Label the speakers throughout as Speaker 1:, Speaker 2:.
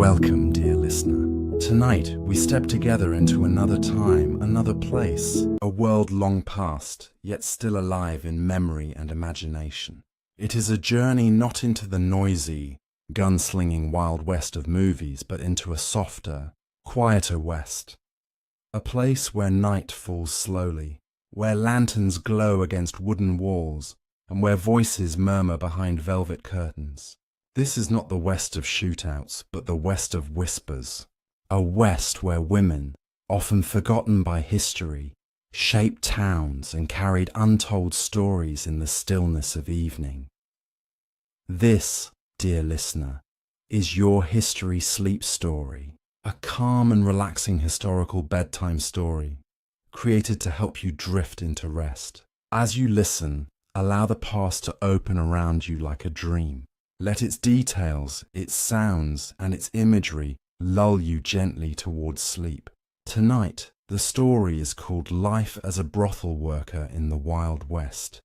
Speaker 1: Welcome, dear listener. Tonight, we step together into another time, another place, a world long past, yet still alive in memory and imagination. It is a journey not into the noisy, gunslinging Wild West of movies, but into a softer, quieter West. A place where night falls slowly, where lanterns glow against wooden walls, and where voices murmur behind velvet curtains. This is not the West of shootouts, but the West of whispers. A West where women, often forgotten by history, shaped towns and carried untold stories in the stillness of evening. This, dear listener, is your history sleep story, a calm and relaxing historical bedtime story, created to help you drift into rest. As you listen, allow the past to open around you like a dream. Let its details, its sounds, and its imagery lull you gently towards sleep. Tonight, the story is called Life as a Brothel Worker in the Wild West.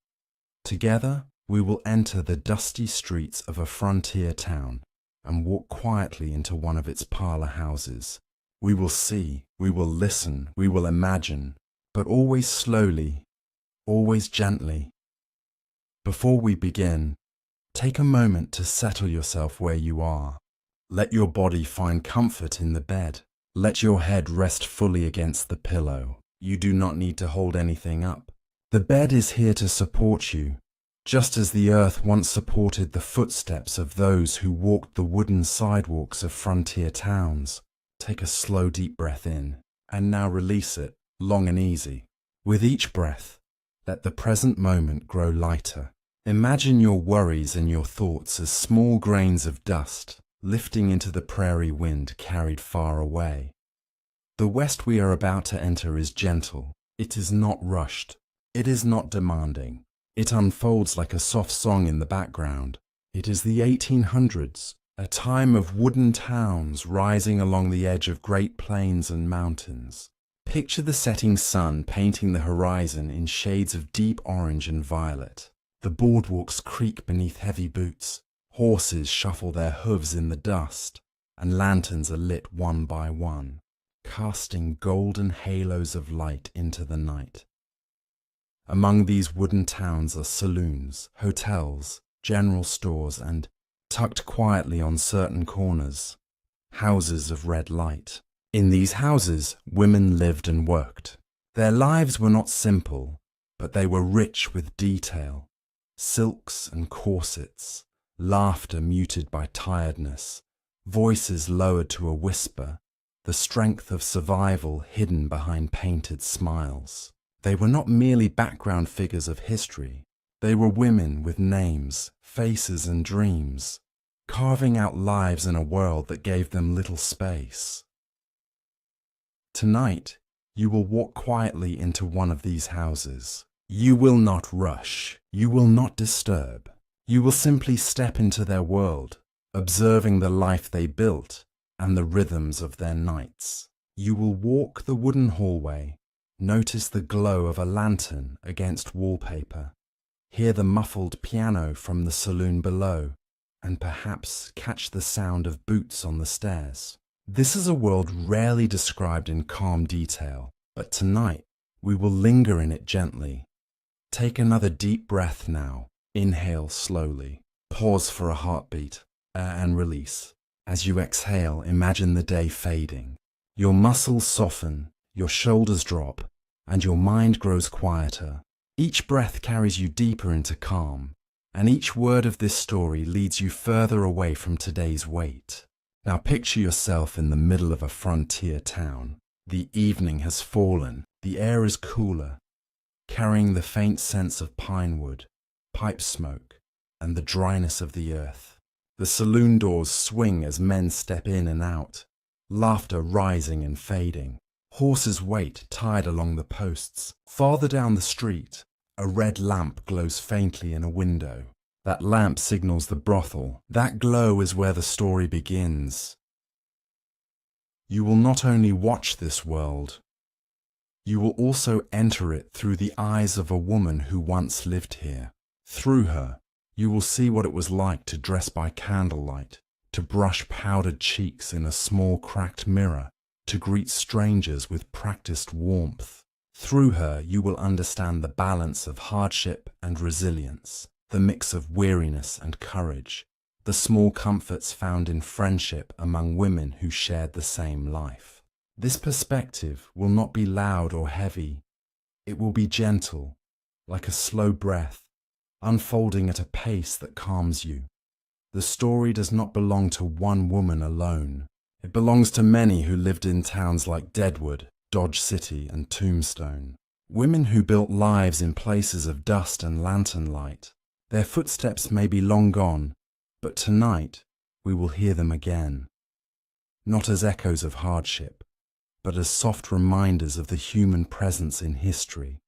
Speaker 1: Together, we will enter the dusty streets of a frontier town and walk quietly into one of its parlor houses. We will see, we will listen, we will imagine, but always slowly, always gently. Before we begin, take a moment to settle yourself where you are. Let your body find comfort in the bed. Let your head rest fully against the pillow. You do not need to hold anything up. The bed is here to support you, just as the earth once supported the footsteps of those who walked the wooden sidewalks of frontier towns. Take a slow, deep breath in, and now release it, long and easy. With each breath, let the present moment grow lighter. Imagine your worries and your thoughts as small grains of dust lifting into the prairie wind carried far away. The West we are about to enter is gentle. It is not rushed. It is not demanding. It unfolds like a soft song in the background. It is the 1800s, a time of wooden towns rising along the edge of great plains and mountains. Picture the setting sun painting the horizon in shades of deep orange and violet. The boardwalks creak beneath heavy boots, horses shuffle their hooves in the dust, and lanterns are lit one by one, casting golden halos of light into the night. Among these wooden towns are saloons, hotels, general stores, and, tucked quietly on certain corners, houses of red light. In these houses, women lived and worked. Their lives were not simple, but they were rich with detail. Silks and corsets, laughter muted by tiredness, voices lowered to a whisper, the strength of survival hidden behind painted smiles. They were not merely background figures of history. They were women with names, faces, and dreams, carving out lives in a world that gave them little space. Tonight, you will walk quietly into one of these houses. You will not rush. You will not disturb. You will simply step into their world, observing the life they built and the rhythms of their nights. You will walk the wooden hallway, notice the glow of a lantern against wallpaper, hear the muffled piano from the saloon below, and perhaps catch the sound of boots on the stairs. This is a world rarely described in calm detail, but tonight we will linger in it gently. Take another deep breath now. Inhale slowly. Pause for a heartbeat and release. As you exhale, imagine the day fading. Your muscles soften, your shoulders drop, and your mind grows quieter. Each breath carries you deeper into calm, and each word of this story leads you further away from today's weight. Now picture yourself in the middle of a frontier town. The evening has fallen. The air is cooler, carrying the faint sense of pine wood, pipe smoke, and the dryness of the earth. The saloon doors swing as men step in and out, laughter rising and fading. Horses wait, tied along the posts. Farther down the street, a red lamp glows faintly in a window. That lamp signals the brothel. That glow is where the story begins. You will not only watch this world, you will also enter it through the eyes of a woman who once lived here. Through her, you will see what it was like to dress by candlelight, to brush powdered cheeks in a small cracked mirror, to greet strangers with practiced warmth. Through her, you will understand the balance of hardship and resilience, the mix of weariness and courage, the small comforts found in friendship among women who shared the same life. This perspective will not be loud or heavy. It will be gentle, like a slow breath, unfolding at a pace that calms you. The story does not belong to one woman alone. It belongs to many who lived in towns like Deadwood, Dodge City, and Tombstone. Women who built lives in places of dust and lantern light. Their footsteps may be long gone, but tonight we will hear them again. Not as echoes of hardship, but as soft reminders of the human presence in history.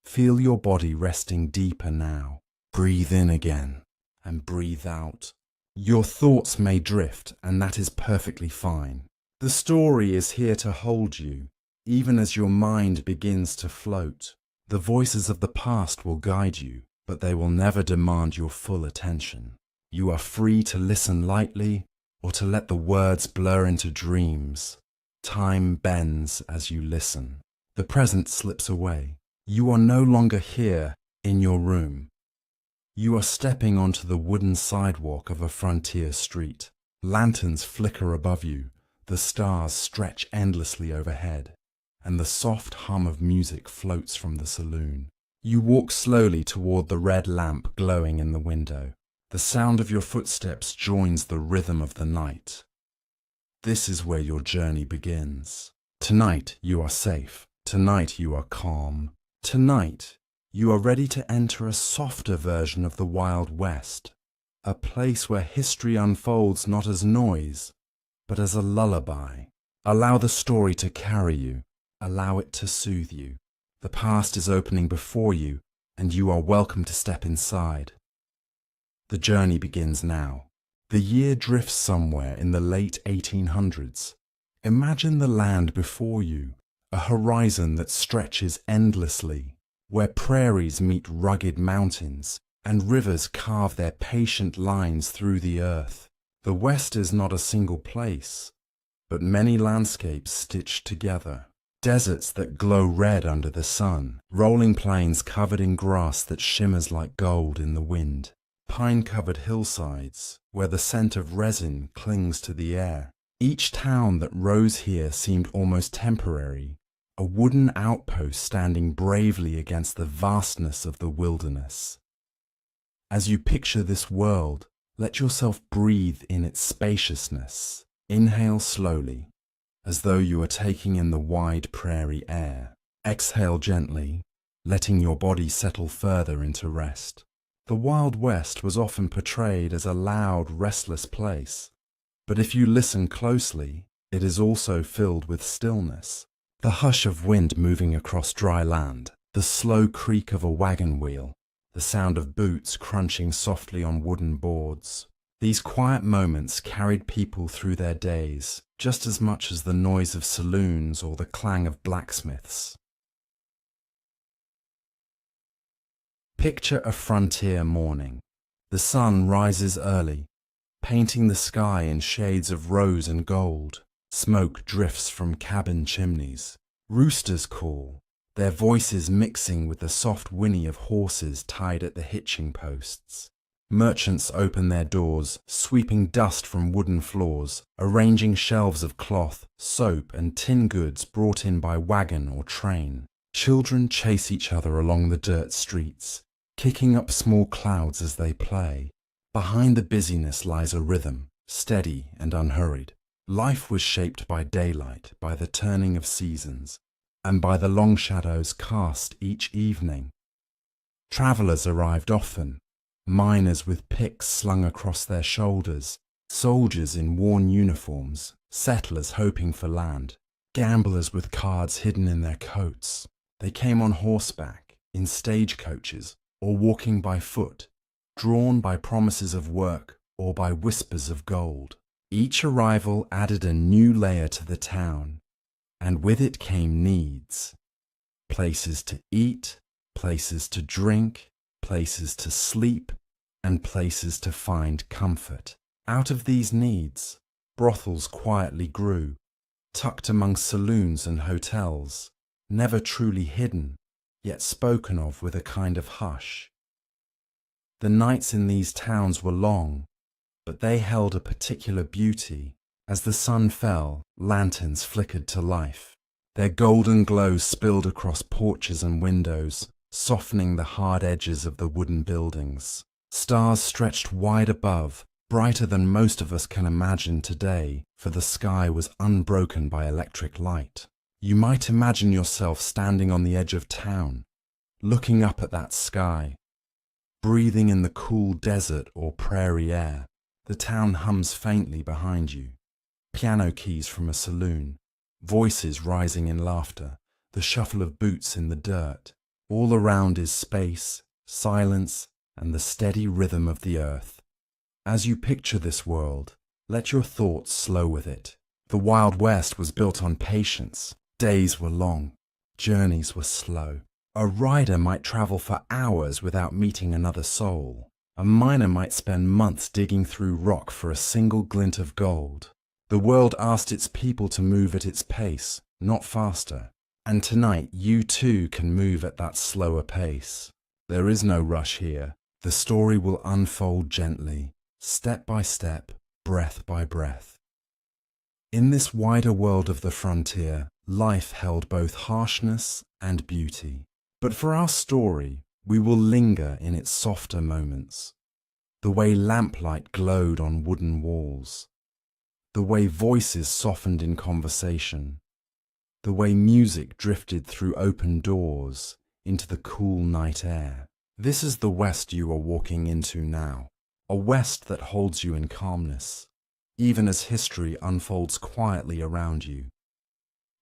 Speaker 1: Feel your body resting deeper now. Breathe in again and breathe out. Your thoughts may drift, and that is perfectly fine. The story is here to hold you, even as your mind begins to float. The voices of the past will guide you, but they will never demand your full attention. You are free to listen lightly or to let the words blur into dreams. Time bends as you listen. The present slips away. You are no longer here in your room. You are stepping onto the wooden sidewalk of a frontier street. Lanterns flicker above you, the stars stretch endlessly overhead, and the soft hum of music floats from the saloon. You walk slowly toward the red lamp glowing in the window. The sound of your footsteps joins the rhythm of the night. This is where your journey begins. Tonight you are safe. Tonight you are calm. Tonight you are ready to enter a softer version of the Wild West, a place where history unfolds not as noise, but as a lullaby. Allow the story to carry you. Allow it to soothe you. The past is opening before you, and you are welcome to step inside. The journey begins now. The year drifts somewhere in the late 1800s. Imagine the land before you, a horizon that stretches endlessly, where prairies meet rugged mountains and rivers carve their patient lines through the earth. The West is not a single place, but many landscapes stitched together. Deserts that glow red under the sun, rolling plains covered in grass that shimmers like gold in the wind, pine-covered hillsides where the scent of resin clings to the air. Each town that rose here seemed almost temporary, a wooden outpost standing bravely against the vastness of the wilderness. As you picture this world, let yourself breathe in its spaciousness. Inhale slowly, as though you are taking in the wide prairie air. Exhale gently, letting your body settle further into rest. The Wild West was often portrayed as a loud, restless place, but if you listen closely, it is also filled with stillness. The hush of wind moving across dry land, the slow creak of a wagon wheel, the sound of boots crunching softly on wooden boards. These quiet moments carried people through their days, just as much as the noise of saloons or the clang of blacksmiths. Picture a frontier morning. The sun rises early, painting the sky in shades of rose and gold. Smoke drifts from cabin chimneys. Roosters call, their voices mixing with the soft whinny of horses tied at the hitching posts. Merchants open their doors, sweeping dust from wooden floors, arranging shelves of cloth, soap, and tin goods brought in by wagon or train. Children chase each other along the dirt streets, kicking up small clouds as they play. Behind the busyness lies a rhythm, steady and unhurried. Life was shaped by daylight, by the turning of seasons, and by the long shadows cast each evening. Travellers arrived often, miners with picks slung across their shoulders, soldiers in worn uniforms, settlers hoping for land, gamblers with cards hidden in their coats. They came on horseback, in stagecoaches, or walking by foot, drawn by promises of work or by whispers of gold. Each arrival added a new layer to the town, and with it came needs. Places to eat, places to drink, places to sleep, and places to find comfort. Out of these needs, brothels quietly grew, tucked among saloons and hotels, never truly hidden, yet spoken of with a kind of hush. The nights in these towns were long, but they held a particular beauty. As the sun fell, lanterns flickered to life. Their golden glow spilled across porches and windows, softening the hard edges of the wooden buildings. Stars stretched wide above, brighter than most of us can imagine today, for the sky was unbroken by electric light. You might imagine yourself standing on the edge of town, looking up at that sky, breathing in the cool desert or prairie air. The town hums faintly behind you. Piano keys from a saloon, voices rising in laughter, the shuffle of boots in the dirt. All around is space, silence, and the steady rhythm of the earth. As you picture this world, let your thoughts slow with it. The Wild West was built on patience. Days were long, journeys were slow. A rider might travel for hours without meeting another soul. A miner might spend months digging through rock for a single glint of gold. The world asked its people to move at its pace, not faster. And tonight you too can move at that slower pace. There is no rush here. The story will unfold gently, step by step, breath by breath. In this wider world of the frontier, life held both harshness and beauty. But for our story, we will linger in its softer moments. The way lamplight glowed on wooden walls. The way voices softened in conversation. The way music drifted through open doors into the cool night air. This is the West you are walking into now. A West that holds you in calmness, even as history unfolds quietly around you.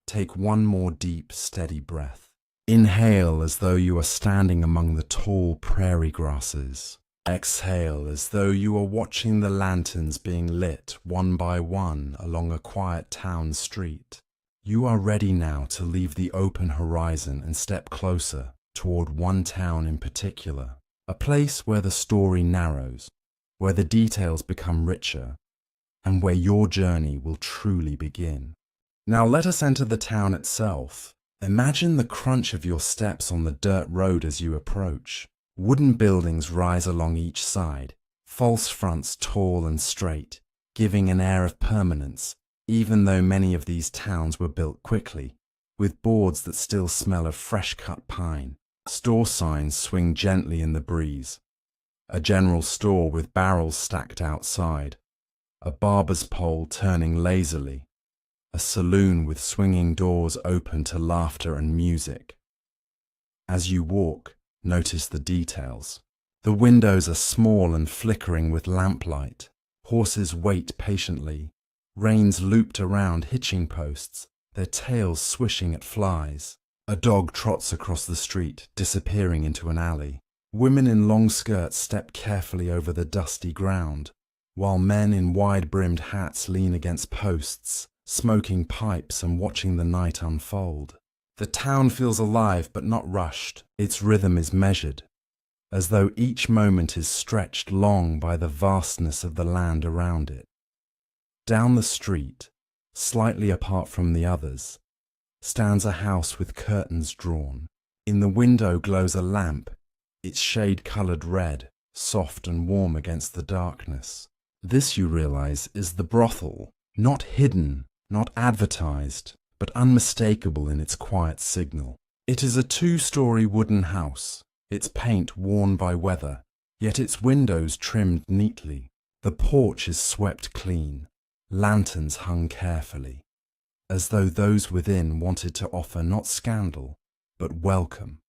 Speaker 1: Take one more deep, steady breath. Inhale as though you are standing among the tall prairie grasses. Exhale as though you are watching the lanterns being lit one by one along a quiet town street. You are ready now to leave the open horizon and step closer toward one town in particular. A place where the story narrows, where the details become richer, and where your journey will truly begin. Now let us enter the town itself. Imagine the crunch of your steps on the dirt road as you approach. Wooden buildings rise along each side, false fronts tall and straight, giving an air of permanence, even though many of these towns were built quickly, with boards that still smell of fresh-cut pine. Store signs swing gently in the breeze. A general store with barrels stacked outside. A barber's pole turning lazily. A saloon with swinging doors open to laughter and music. As you walk, notice the details. The windows are small and flickering with lamplight. Horses wait patiently. Reins looped around hitching posts, their tails swishing at flies. A dog trots across the street, disappearing into an alley. Women in long skirts step carefully over the dusty ground, while men in wide-brimmed hats lean against posts, smoking pipes and watching the night unfold. The town feels alive but not rushed. Its rhythm is measured, as though each moment is stretched long by the vastness of the land around it. Down the street, slightly apart from the others, stands a house with curtains drawn. In the window glows a lamp, its shade coloured red, soft and warm against the darkness. This, you realize, is the brothel, not hidden, not advertised, but unmistakable in its quiet signal. It is a two-story wooden house, its paint worn by weather, yet its windows trimmed neatly. The porch is swept clean, lanterns hung carefully, as though those within wanted to offer not scandal, but welcome.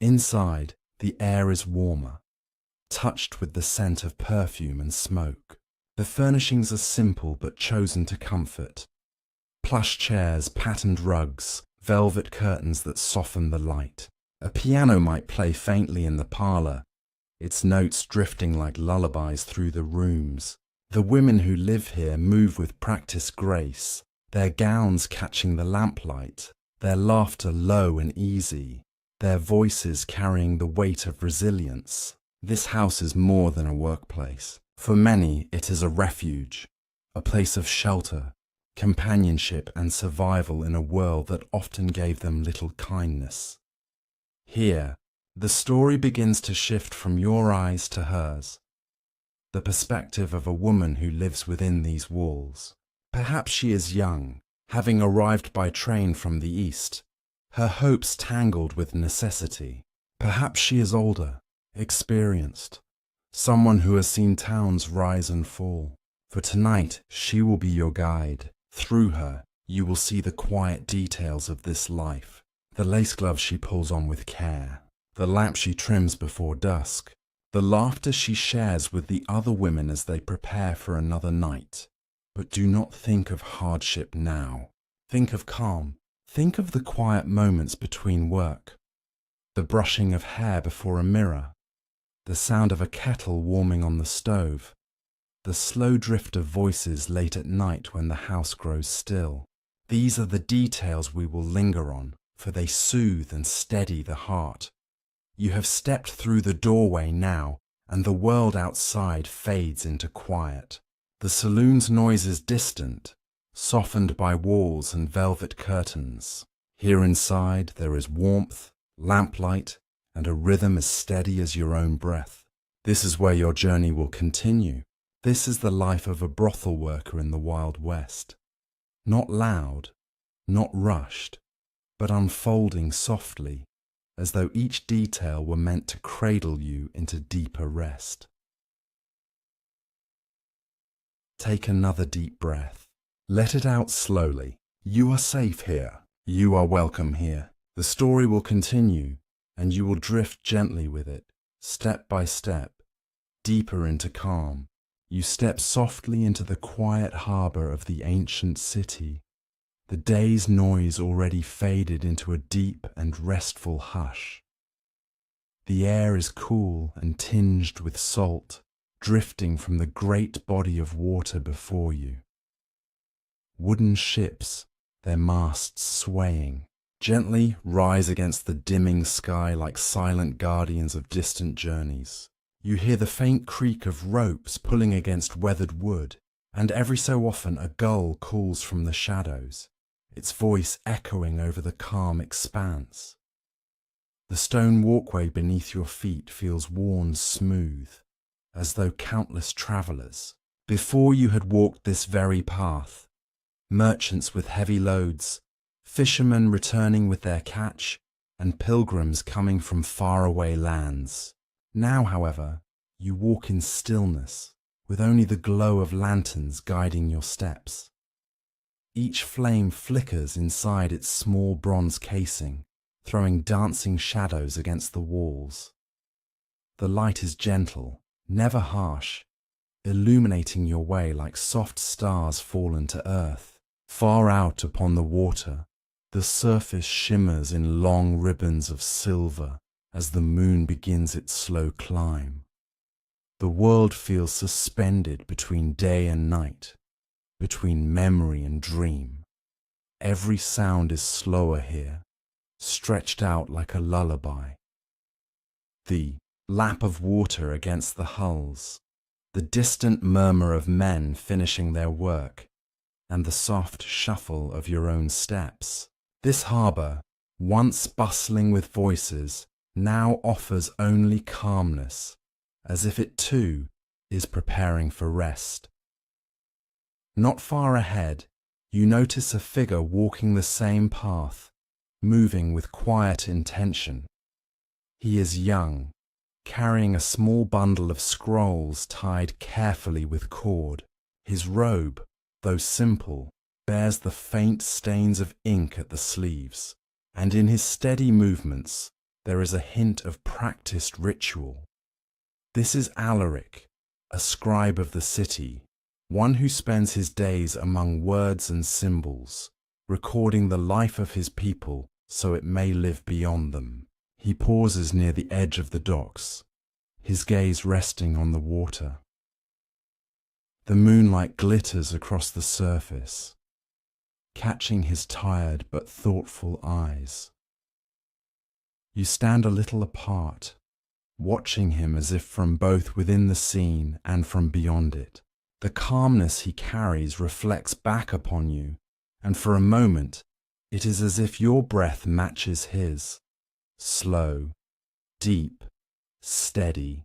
Speaker 1: Inside, the air is warmer, touched with the scent of perfume and smoke. The furnishings are simple but chosen to comfort. Plush chairs, patterned rugs, velvet curtains that soften the light. A piano might play faintly in the parlour, its notes drifting like lullabies through the rooms. The women who live here move with practiced grace, their gowns catching the lamplight, their laughter low and easy, their voices carrying the weight of resilience. This house is more than a workplace. For many, it is a refuge, a place of shelter, companionship and survival in a world that often gave them little kindness. Here, the story begins to shift from your eyes to hers, the perspective of a woman who lives within these walls. Perhaps she is young, having arrived by train from the east, her hopes tangled with necessity. Perhaps she is older, experienced, someone who has seen towns rise and fall. For tonight, she will be your guide. Through her, you will see the quiet details of this life, the lace gloves she pulls on with care, the lamp she trims before dusk, the laughter she shares with the other women as they prepare for another night. But do not think of hardship now. Think of calm. Think of the quiet moments between work, the brushing of hair before a mirror, the sound of a kettle warming on the stove, the slow drift of voices late at night when the house grows still. These are the details we will linger on, for they soothe and steady the heart. You have stepped through the doorway now, and the world outside fades into quiet. The saloon's noise is distant, softened by walls and velvet curtains. Here inside there is warmth, lamplight, and a rhythm as steady as your own breath. This is where your journey will continue. This is the life of a brothel worker in the Wild West. Not loud, not rushed, but unfolding softly, as though each detail were meant to cradle you into deeper rest. Take another deep breath. Let it out slowly. You are safe here. You are welcome here. The story will continue, and you will drift gently with it, step by step, deeper into calm. You step softly into the quiet harbour of the ancient city. The day's noise already faded into a deep and restful hush. The air is cool and tinged with salt, drifting from the great body of water before you. Wooden ships, their masts swaying, gently rise against the dimming sky like silent guardians of distant journeys. You hear the faint creak of ropes pulling against weathered wood, and every so often a gull calls from the shadows, its voice echoing over the calm expanse. The stone walkway beneath your feet feels worn smooth, as though countless travellers, before you had walked this very path, merchants with heavy loads, fishermen returning with their catch, and pilgrims coming from faraway lands. Now, however, you walk in stillness, with only the glow of lanterns guiding your steps. Each flame flickers inside its small bronze casing, throwing dancing shadows against the walls. The light is gentle, never harsh, illuminating your way like soft stars fallen to earth. Far out upon the water, the surface shimmers in long ribbons of silver as the moon begins its slow climb. The world feels suspended between day and night, between memory and dream. Every sound is slower here, stretched out like a lullaby. The lap of water against the hulls, the distant murmur of men finishing their work, and the soft shuffle of your own steps. This harbour, once bustling with voices, now offers only calmness, as if it too is preparing for rest. Not far ahead, you notice a figure walking the same path, moving with quiet intention. He is young, carrying a small bundle of scrolls tied carefully with cord. His robe, though simple, bears the faint stains of ink at the sleeves, and in his steady movements there is a hint of practiced ritual. This is Alaric, a scribe of the city, one who spends his days among words and symbols, recording the life of his people so it may live beyond them. He pauses near the edge of the docks, his gaze resting on the water. The moonlight glitters across the surface, catching his tired but thoughtful eyes. You stand a little apart, watching him as if from both within the scene and from beyond it. The calmness he carries reflects back upon you, and for a moment, it is as if your breath matches his. Slow, deep, steady.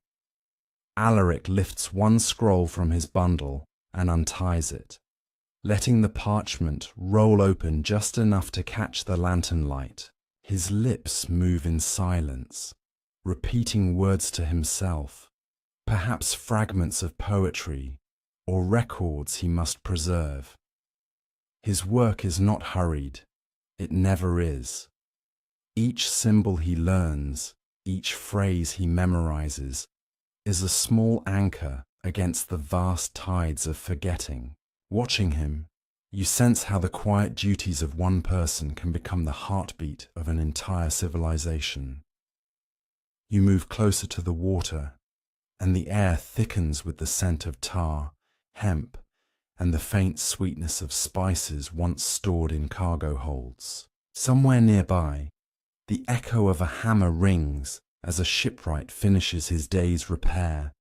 Speaker 1: Alaric lifts one scroll from his bundle and unties it, letting the parchment roll open just enough to catch the lantern light. His lips move in silence, repeating words to himself, perhaps fragments of poetry or records he must preserve. His work is not hurried. It never is. Each symbol he learns, each phrase he memorizes, is a small anchor against the vast tides of forgetting. Watching him, you sense how the quiet duties of one person can become the heartbeat of an entire civilization. You move closer to the water, and the air thickens with the scent of tar, hemp, and the faint sweetness of spices once stored in cargo holds. Somewhere nearby, the echo of a hammer rings as a shipwright finishes his day's repair,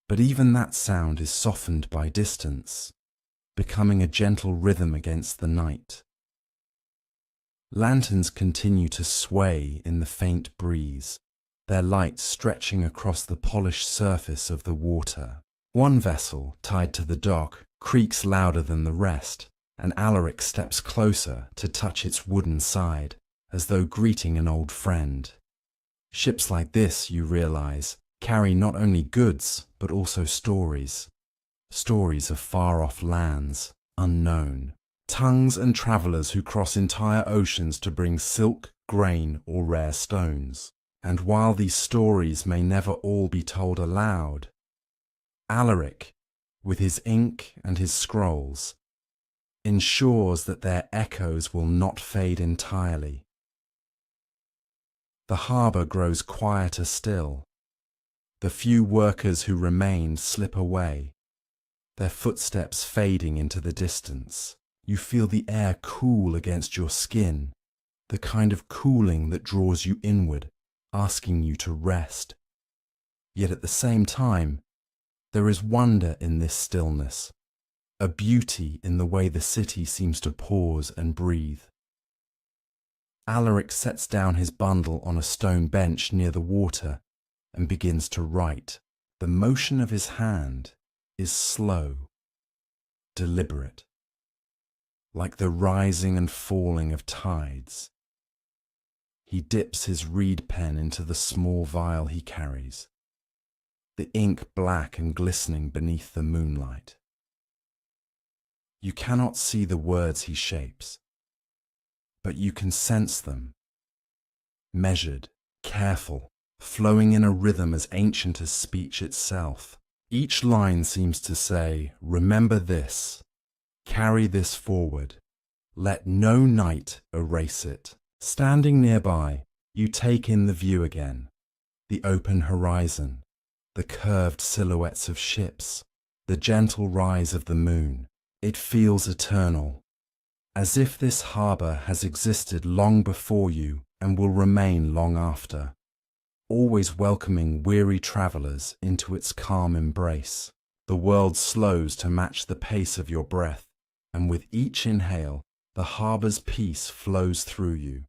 Speaker 1: but even that sound is softened by distance, becoming a gentle rhythm against the night. Lanterns continue to sway in the faint breeze, their light stretching across the polished surface of the water. One vessel, tied to the dock, creaks louder than the rest, and Alaric steps closer to touch its wooden side, as though greeting an old friend. Ships like this, you realize, carry not only goods, but also stories. Stories of far-off lands, unknown. Tongues and travelers who cross entire oceans to bring silk, grain, or rare stones. And while these stories may never all be told aloud, Alaric, with his ink and his scrolls, ensures that their echoes will not fade entirely. The harbour grows quieter still. The few workers who remain slip away, their footsteps fading into the distance. You feel the air cool against your skin, the kind of cooling that draws you inward, asking you to rest. Yet at the same time, there is wonder in this stillness, a beauty in the way the city seems to pause and breathe. Alaric sets down his bundle on a stone bench near the water and begins to write. The motion of his hand is slow, deliberate, like the rising and falling of tides. He dips his reed pen into the small vial he carries, the ink black and glistening beneath the moonlight. You cannot see the words he shapes, but you can sense them, measured, careful, flowing in a rhythm as ancient as speech itself. Each line seems to say, remember this, carry this forward, let no night erase it. Standing nearby, you take in the view again, the open horizon, the curved silhouettes of ships, the gentle rise of the moon. It feels eternal, as if this harbour has existed long before you and will remain long after, always welcoming weary travellers into its calm embrace. The world slows to match the pace of your breath, and with each inhale, the harbour's peace flows through you.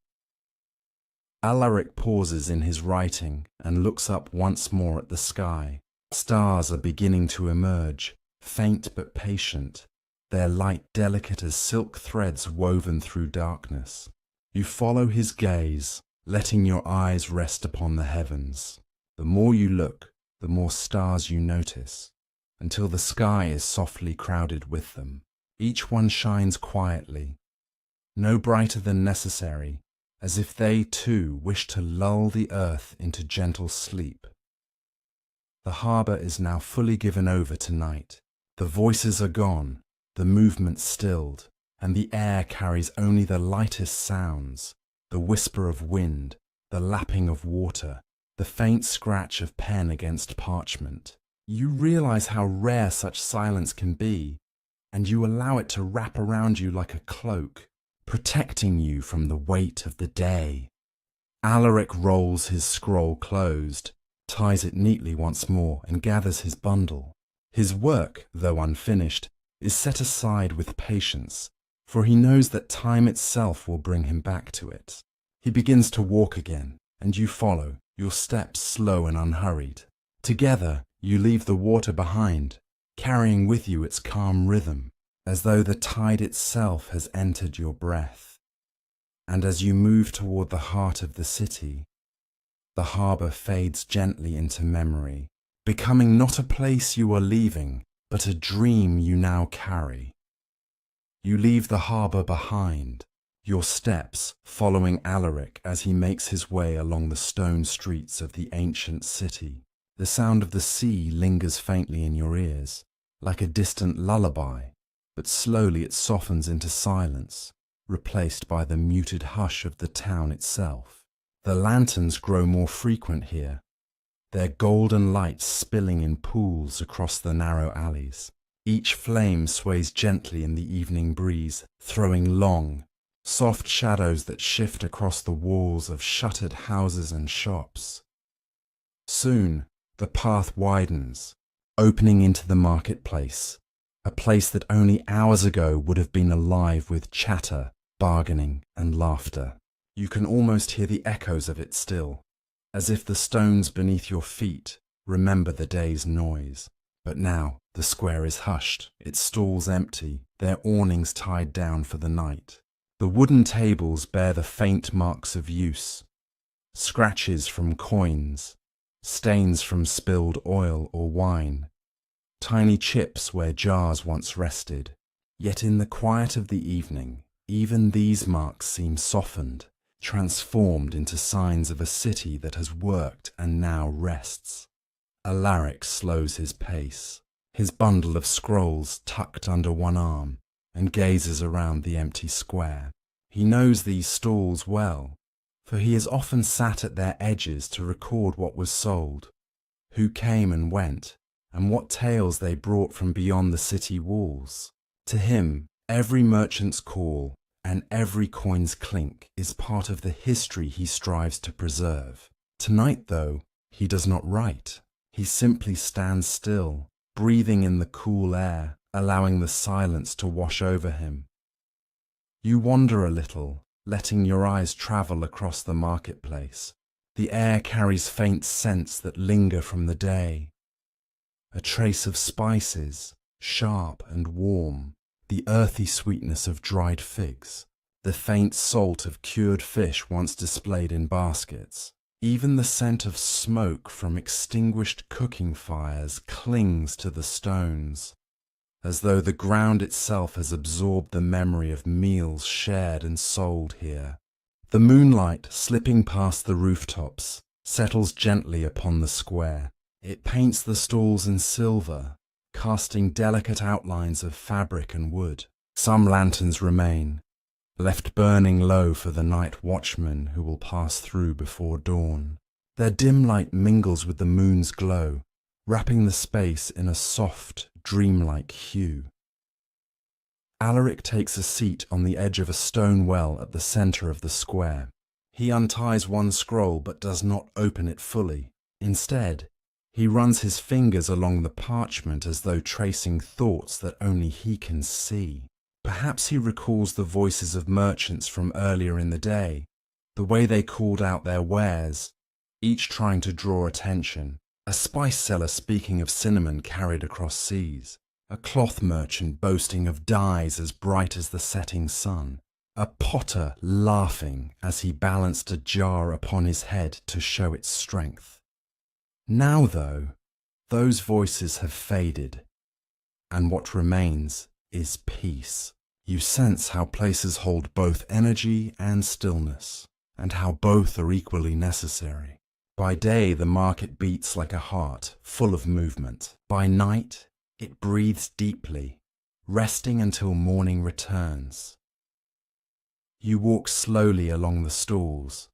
Speaker 1: Alaric pauses in his writing and looks up once more at the sky. Stars are beginning to emerge, faint but patient, their light delicate as silk threads woven through darkness. You follow his gaze, letting your eyes rest upon the heavens. The more you look, the more stars you notice, until the sky is softly crowded with them. Each one shines quietly, no brighter than necessary, as if they too wish to lull the earth into gentle sleep. The harbour is now fully given over to night. The voices are gone, the movement stilled, and the air carries only the lightest sounds, the whisper of wind, the lapping of water, the faint scratch of pen against parchment. You realize how rare such silence can be, and you allow it to wrap around you like a cloak, protecting you from the weight of the day. Alaric rolls his scroll closed, ties it neatly once more, and gathers his bundle. His work, though unfinished, is set aside with patience, for he knows that time itself will bring him back to it. He begins to walk again, and you follow, your steps slow and unhurried. Together, you leave the water behind, carrying with you its calm rhythm, as though the tide itself has entered your breath. And as you move toward the heart of the city, the harbour fades gently into memory, becoming not a place you are leaving, but a dream you now carry. You leave the harbour behind, your steps following Alaric as he makes his way along the stone streets of the ancient city. The sound of the sea lingers faintly in your ears, like a distant lullaby, but slowly it softens into silence, replaced by the muted hush of the town itself. The lanterns grow more frequent here, their golden light spilling in pools across the narrow alleys. Each flame sways gently in the evening breeze, throwing long, soft shadows that shift across the walls of shuttered houses and shops. Soon, the path widens, opening into the marketplace, a place that only hours ago would have been alive with chatter, bargaining, and laughter. You can almost hear the echoes of it still, as if the stones beneath your feet remember the day's noise. But now the square is hushed, its stalls empty, their awnings tied down for the night. The wooden tables bear the faint marks of use, scratches from coins, stains from spilled oil or wine, tiny chips where jars once rested. Yet in the quiet of the evening, even these marks seem softened, transformed into signs of a city that has worked and now rests. Alaric slows his pace, his bundle of scrolls tucked under one arm, and gazes around the empty square. He knows these stalls well, for he has often sat at their edges to record what was sold, who came and went, and what tales they brought from beyond the city walls. To him, every merchant's call and every coin's clink is part of the history he strives to preserve. Tonight, though, he does not write. He simply stands still, breathing in the cool air, allowing the silence to wash over him. You wander a little, letting your eyes travel across the marketplace. The air carries faint scents that linger from the day. A trace of spices, sharp and warm, the earthy sweetness of dried figs, the faint salt of cured fish once displayed in baskets. Even the scent of smoke from extinguished cooking fires clings to the stones, as though the ground itself has absorbed the memory of meals shared and sold here. The moonlight, slipping past the rooftops, settles gently upon the square. It paints the stalls in silver, casting delicate outlines of fabric and wood. Some lanterns remain, left burning low for the night watchman who will pass through before dawn. Their dim light mingles with the moon's glow, wrapping the space in a soft, dreamlike hue. Alaric takes a seat on the edge of a stone well at the centre of the square. He unties one scroll but does not open it fully. Instead, he runs his fingers along the parchment as though tracing thoughts that only he can see. Perhaps he recalls the voices of merchants from earlier in the day, the way they called out their wares, each trying to draw attention. A spice seller speaking of cinnamon carried across seas, a cloth merchant boasting of dyes as bright as the setting sun, a potter laughing as he balanced a jar upon his head to show its strength. Now, though, those voices have faded, and what remains is peace. You sense how places hold both energy and stillness, and how both are equally necessary. By day, the market beats like a heart, full of movement. By night, it breathes deeply, resting until morning returns. You walk slowly along the stalls,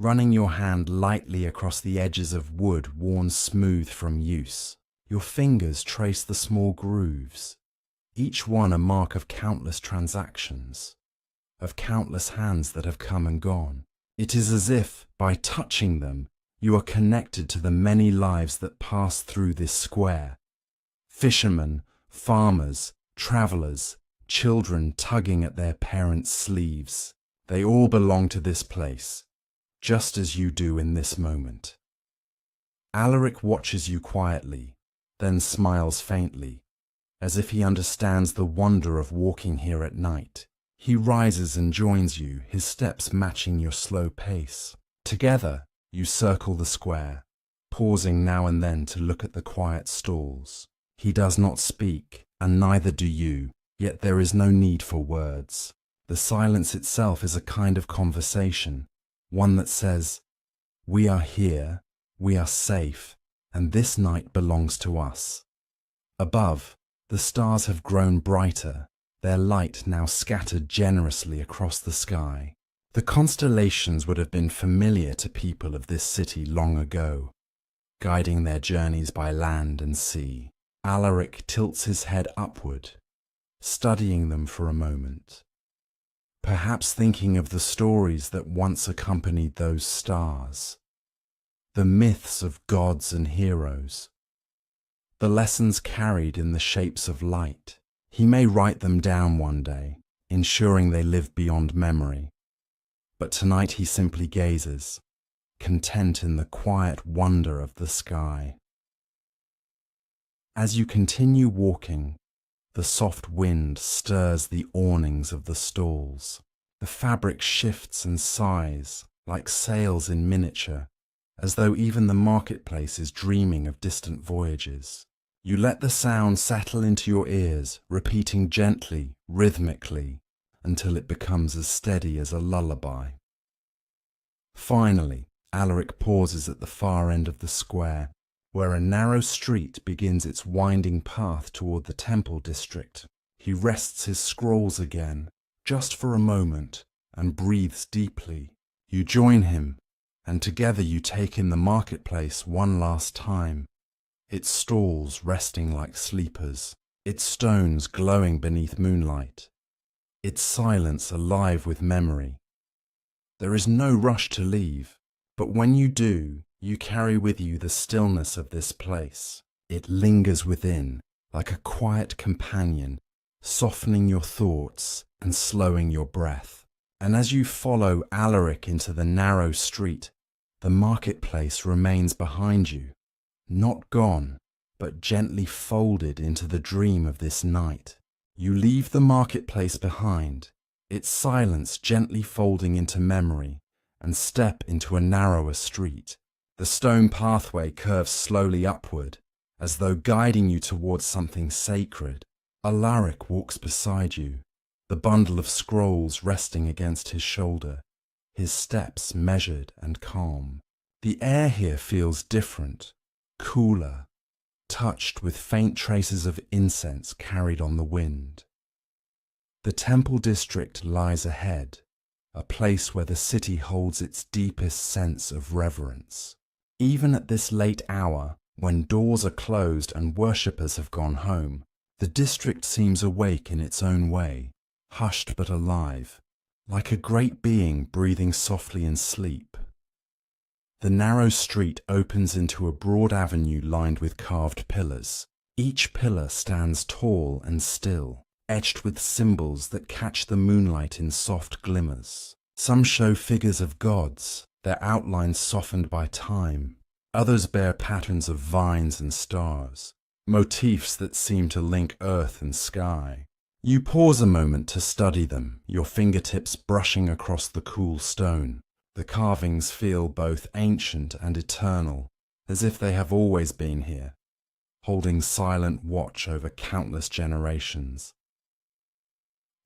Speaker 1: running your hand lightly across the edges of wood worn smooth from use. Your fingers trace the small grooves, each one a mark of countless transactions, of countless hands that have come and gone. It is as if, by touching them, You are connected to the many lives that pass through this square. Fishermen, farmers, travelers, children tugging at their parents' sleeves. They all belong to this place, just as you do in this moment. Alaric watches you quietly, then smiles faintly, as if he understands the wonder of walking here at night. He rises and joins you, his steps matching your slow pace. Together, you circle the square, pausing now and then to look at the quiet stalls. He does not speak, and neither do you, yet there is no need for words. The silence itself is a kind of conversation, one that says, "We are here, we are safe, and this night belongs to us." Above, the stars have grown brighter, their light now scattered generously across the sky. The constellations would have been familiar to people of this city long ago, guiding their journeys by land and sea. Alaric tilts his head upward, studying them for a moment, perhaps thinking of the stories that once accompanied those stars, the myths of gods and heroes, the lessons carried in the shapes of light. He may write them down one day, ensuring they live beyond memory. But tonight he simply gazes, content in the quiet wonder of the sky. As you continue walking, the soft wind stirs the awnings of the stalls. The fabric shifts and sighs like sails in miniature, as though even the marketplace is dreaming of distant voyages. You let the sound settle into your ears, repeating gently, rhythmically, until it becomes as steady as a lullaby. Finally, Alaric pauses at the far end of the square, where a narrow street begins its winding path toward the temple district. He rests his scrolls again, just for a moment, and breathes deeply. You join him, and together you take in the marketplace one last time. Its stalls resting like sleepers, its stones glowing beneath moonlight, its silence alive with memory. There is no rush to leave, but when you do, you carry with you the stillness of this place. It lingers within, like a quiet companion, softening your thoughts and slowing your breath. And as you follow Alaric into the narrow street, the marketplace remains behind you. Not gone, but gently folded into the dream of this night. You leave the marketplace behind, its silence gently folding into memory, and step into a narrower street. The stone pathway curves slowly upward, as though guiding you towards something sacred. Alaric walks beside you, the bundle of scrolls resting against his shoulder, his steps measured and calm. The air here feels different, cooler, touched with faint traces of incense carried on the wind. The temple district lies ahead, a place where the city holds its deepest sense of reverence. Even at this late hour, when doors are closed and worshippers have gone home, the district seems awake in its own way, hushed but alive, like a great being breathing softly in sleep. The narrow street opens into a broad avenue lined with carved pillars. Each pillar stands tall and still, etched with symbols that catch the moonlight in soft glimmers. Some show figures of gods, their outlines softened by time. Others bear patterns of vines and stars, motifs that seem to link earth and sky. You pause a moment to study them, your fingertips brushing across the cool stone. The carvings feel both ancient and eternal, as if they have always been here, holding silent watch over countless generations.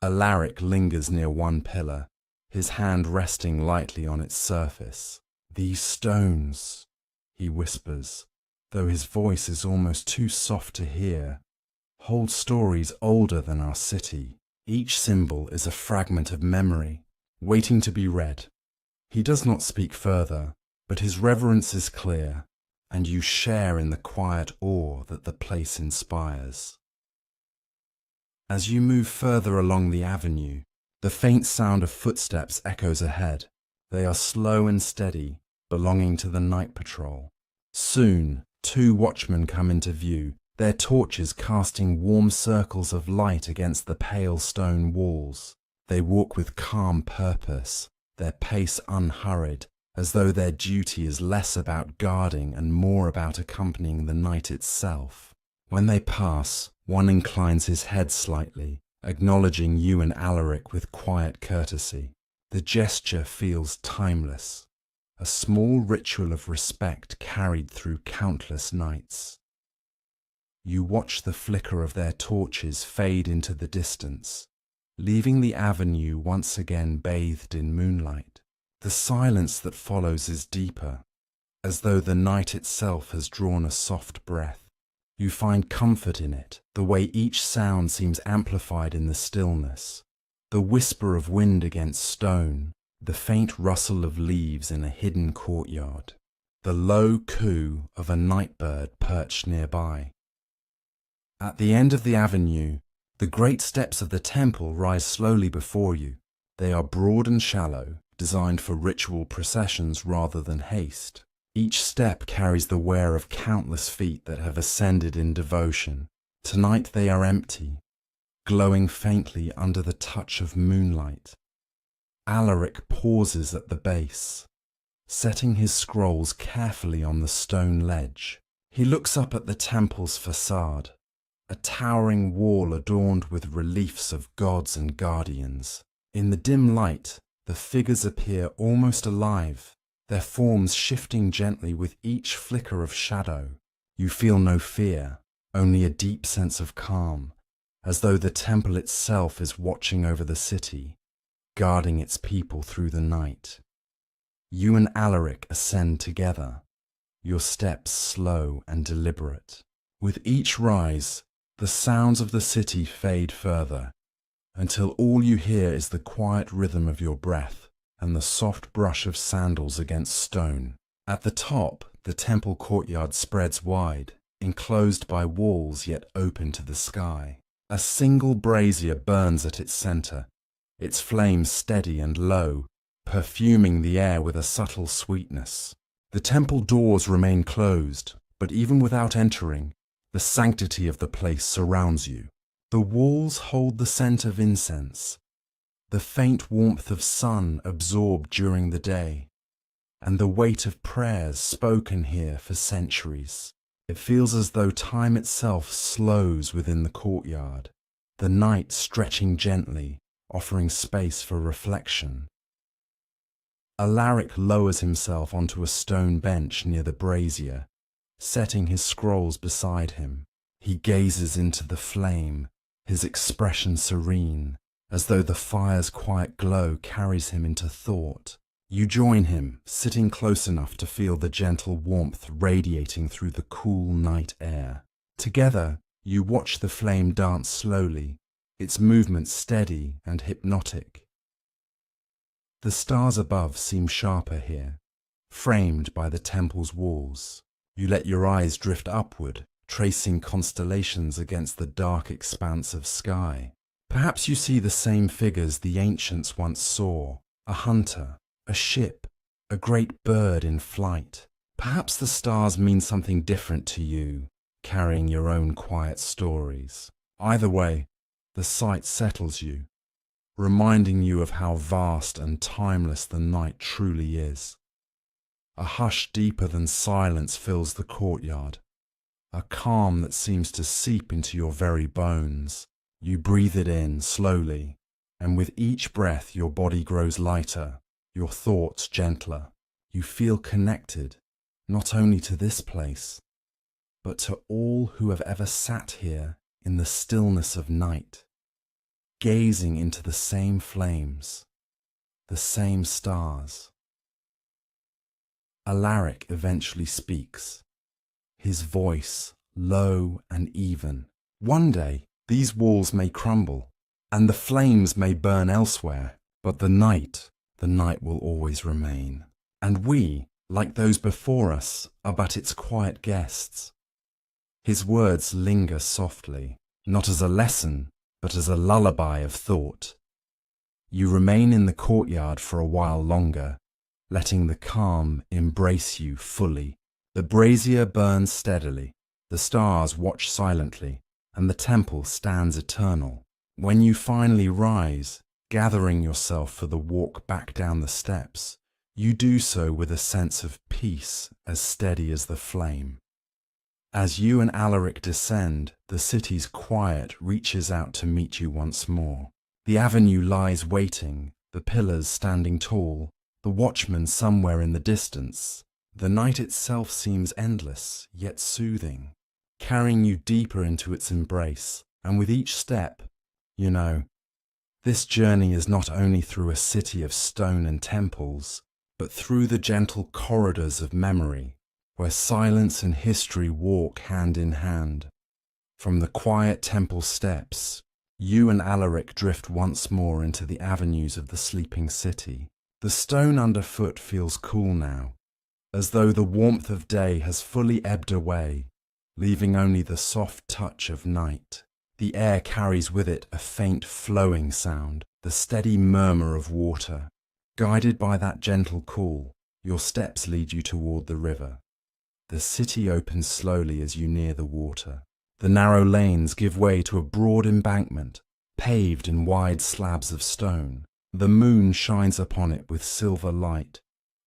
Speaker 1: Alaric lingers near one pillar, his hand resting lightly on its surface. "These stones," he whispers, though his voice is almost too soft to hear, "hold stories older than our city. Each symbol is a fragment of memory, waiting to be read." He does not speak further, but his reverence is clear, and you share in the quiet awe that the place inspires. As you move further along the avenue, the faint sound of footsteps echoes ahead. They are slow and steady, belonging to the night patrol. Soon, 2 watchmen come into view, their torches casting warm circles of light against the pale stone walls. They walk with calm purpose, their pace unhurried, as though their duty is less about guarding and more about accompanying the night itself. When they pass, one inclines his head slightly, acknowledging you and Alaric with quiet courtesy. The gesture feels timeless, a small ritual of respect carried through countless nights. You watch the flicker of their torches fade into the distance, leaving the avenue once again bathed in moonlight. The silence that follows is deeper, as though the night itself has drawn a soft breath. You find comfort in it, the way each sound seems amplified in the stillness. The whisper of wind against stone, the faint rustle of leaves in a hidden courtyard, the low coo of a nightbird perched nearby. At the end of the avenue, the great steps of the temple rise slowly before you. They are broad and shallow, designed for ritual processions rather than haste. Each step carries the wear of countless feet that have ascended in devotion. Tonight they are empty, glowing faintly under the touch of moonlight. Alaric pauses at the base, setting his scrolls carefully on the stone ledge. He looks up at the temple's facade, a towering wall adorned with reliefs of gods and guardians. In the dim light, the figures appear almost alive, their forms shifting gently with each flicker of shadow. You feel no fear, only a deep sense of calm, as though the temple itself is watching over the city, guarding its people through the night. You and Alaric ascend together, your steps slow and deliberate. With each rise, the sounds of the city fade further, until all you hear is the quiet rhythm of your breath and the soft brush of sandals against stone. At the top, the temple courtyard spreads wide, enclosed by walls yet open to the sky. A single brazier burns at its center, its flames steady and low, perfuming the air with a subtle sweetness. The temple doors remain closed, but even without entering, the sanctity of the place surrounds you. The walls hold the scent of incense, the faint warmth of sun absorbed during the day, and the weight of prayers spoken here for centuries. It feels as though time itself slows within the courtyard, the night stretching gently, offering space for reflection. Alaric lowers himself onto a stone bench near the brazier, setting his scrolls beside him. He gazes into the flame, his expression serene, as though the fire's quiet glow carries him into thought. You join him, sitting close enough to feel the gentle warmth radiating through the cool night air. Together, you watch the flame dance slowly, its movement steady and hypnotic. The stars above seem sharper here, framed by the temple's walls. You let your eyes drift upward, tracing constellations against the dark expanse of sky. Perhaps you see the same figures the ancients once saw, a hunter, a ship, a great bird in flight. Perhaps the stars mean something different to you, carrying your own quiet stories. Either way, the sight settles you, reminding you of how vast and timeless the night truly is. A hush deeper than silence fills the courtyard, a calm that seems to seep into your very bones. You breathe it in slowly, and with each breath your body grows lighter, your thoughts gentler. You feel connected, not only to this place, but to all who have ever sat here in the stillness of night, gazing into the same flames, the same stars. Alaric eventually speaks, his voice low and even. One day, these walls may crumble, and the flames may burn elsewhere, but the night will always remain. And we, like those before us, are but its quiet guests. His words linger softly, not as a lesson, but as a lullaby of thought. You remain in the courtyard for a while longer, letting the calm embrace you fully. The brazier burns steadily, the stars watch silently, and the temple stands eternal. When you finally rise, gathering yourself for the walk back down the steps, you do so with a sense of peace as steady as the flame. As you and Alaric descend, the city's quiet reaches out to meet you once more. The avenue lies waiting, the pillars standing tall, the watchman somewhere in the distance. The night itself seems endless, yet soothing, carrying you deeper into its embrace. And with each step, you know, this journey is not only through a city of stone and temples, but through the gentle corridors of memory, where silence and history walk hand in hand. From the quiet temple steps, you and Alaric drift once more into the avenues of the sleeping city. The stone underfoot feels cool now, as though the warmth of day has fully ebbed away, leaving only the soft touch of night. The air carries with it a faint flowing sound, the steady murmur of water. Guided by that gentle call, your steps lead you toward the river. The city opens slowly as you near the water. The narrow lanes give way to a broad embankment, paved in wide slabs of stone. The moon shines upon it with silver light,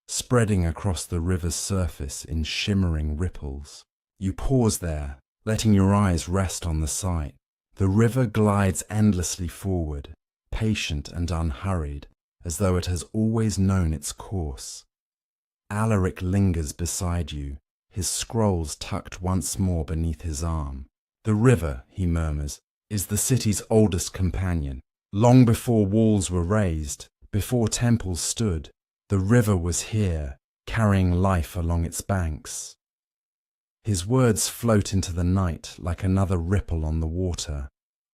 Speaker 1: spreading across the river's surface in shimmering ripples. You pause there, letting your eyes rest on the sight. The river glides endlessly forward, patient and unhurried, as though it has always known its course. Alaric lingers beside you, his scrolls tucked once more beneath his arm. The river, he murmurs, is the city's oldest companion. Long before walls were raised, before temples stood, the river was here, carrying life along its banks. His words float into the night like another ripple on the water,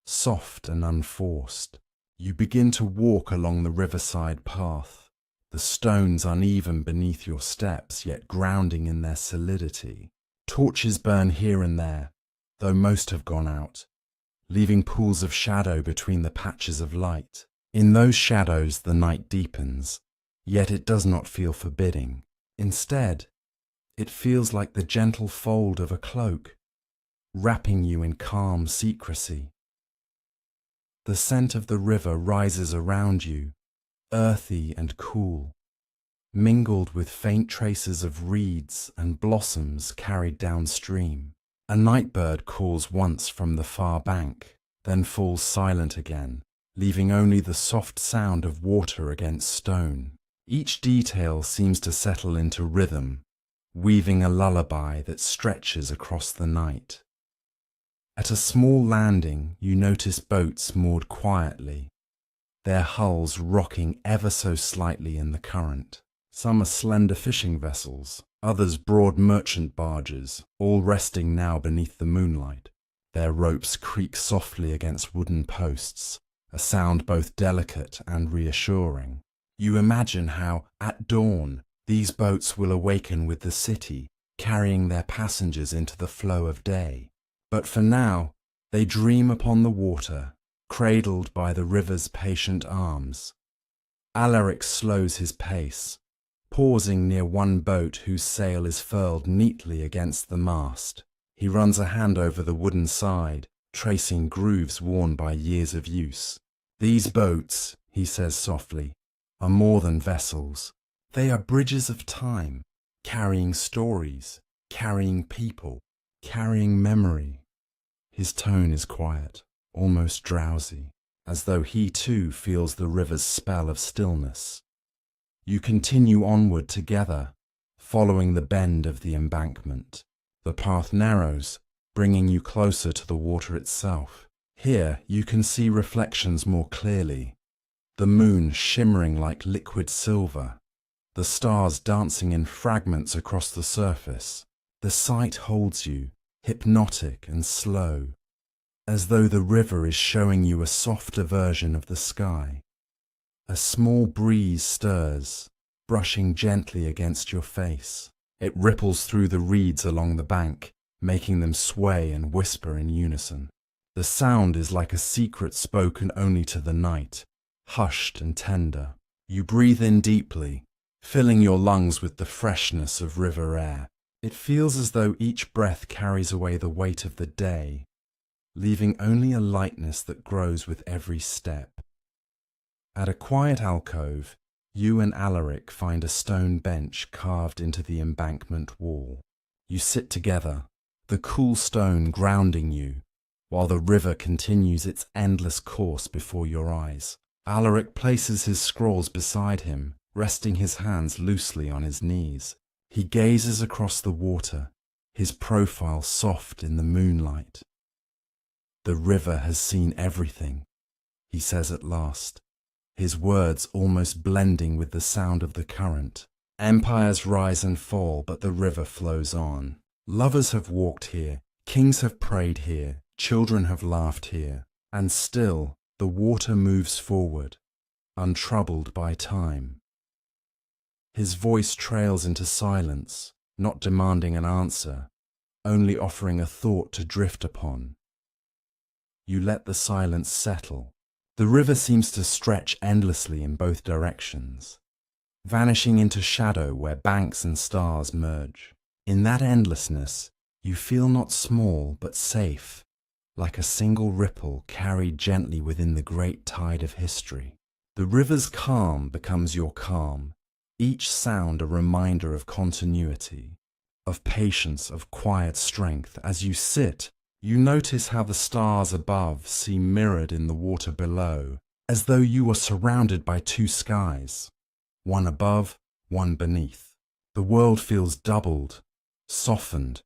Speaker 1: soft and unforced. You begin to walk along the riverside path, the stones uneven beneath your steps, yet grounding in their solidity. Torches burn here and there, though most have gone out, leaving pools of shadow between the patches of light. In those shadows the night deepens, yet it does not feel forbidding. Instead, it feels like the gentle fold of a cloak, wrapping you in calm secrecy. The scent of the river rises around you, earthy and cool, mingled with faint traces of reeds and blossoms carried downstream. A nightbird calls once from the far bank, then falls silent again, leaving only the soft sound of water against stone. Each detail seems to settle into rhythm, weaving a lullaby that stretches across the night. At a small landing, you notice boats moored quietly, their hulls rocking ever so slightly in the current. Some are slender fishing vessels, others broad merchant barges, all resting now beneath the moonlight. Their ropes creak softly against wooden posts, a sound both delicate and reassuring. You imagine how, at dawn, these boats will awaken with the city, carrying their passengers into the flow of day. But for now, they dream upon the water, cradled by the river's patient arms. Alaric slows his pace, pausing near one boat whose sail is furled neatly against the mast. He runs a hand over the wooden side, tracing grooves worn by years of use. These boats, he says softly, are more than vessels. They are bridges of time, carrying stories, carrying people, carrying memory. His tone is quiet, almost drowsy, as though he too feels the river's spell of stillness. You continue onward together, following the bend of the embankment. The path narrows, bringing you closer to the water itself. Here you can see reflections more clearly, the moon shimmering like liquid silver, the stars dancing in fragments across the surface. The sight holds you, hypnotic and slow, as though the river is showing you a softer version of the sky. A small breeze stirs, brushing gently against your face. It ripples through the reeds along the bank, making them sway and whisper in unison. The sound is like a secret spoken only to the night, hushed and tender. You breathe in deeply, filling your lungs with the freshness of river air. It feels as though each breath carries away the weight of the day, leaving only a lightness that grows with every step. At a quiet alcove, you and Alaric find a stone bench carved into the embankment wall. You sit together, the cool stone grounding you, while the river continues its endless course before your eyes. Alaric places his scrolls beside him, resting his hands loosely on his knees. He gazes across the water, his profile soft in the moonlight. "The river has seen everything," he says at last, his words almost blending with the sound of the current. "Empires rise and fall, but the river flows on. Lovers have walked here, kings have prayed here, children have laughed here, and still the water moves forward, untroubled by time." His voice trails into silence, not demanding an answer, only offering a thought to drift upon. You let the silence settle. The river seems to stretch endlessly in both directions, vanishing into shadow where banks and stars merge. In that endlessness, you feel not small but safe, like a single ripple carried gently within the great tide of history. The river's calm becomes your calm, each sound a reminder of continuity, of patience, of quiet strength. As you sit, you notice how the stars above seem mirrored in the water below, as though you were surrounded by two skies, one above, one beneath. The world feels doubled, softened,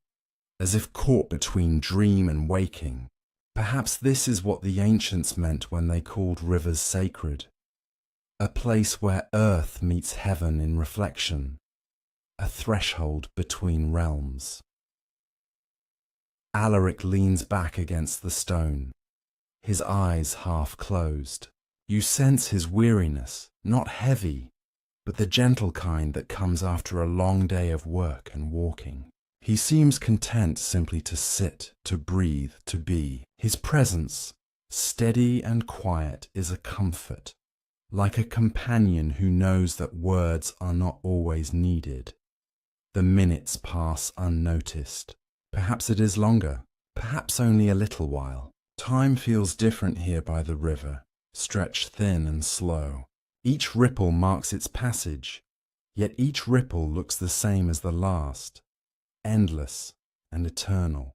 Speaker 1: as if caught between dream and waking. Perhaps this is what the ancients meant when they called rivers sacred. A place where earth meets heaven in reflection, a threshold between realms. Alaric leans back against the stone, his eyes half closed. You sense his weariness, not heavy, but the gentle kind that comes after a long day of work and walking. He seems content simply to sit, to breathe, to be. His presence, steady and quiet, is a comfort, like a companion who knows that words are not always needed. The minutes pass unnoticed. Perhaps it is longer, perhaps only a little while. Time feels different here by the river, stretched thin and slow. Each ripple marks its passage, yet each ripple looks the same as the last, endless and eternal.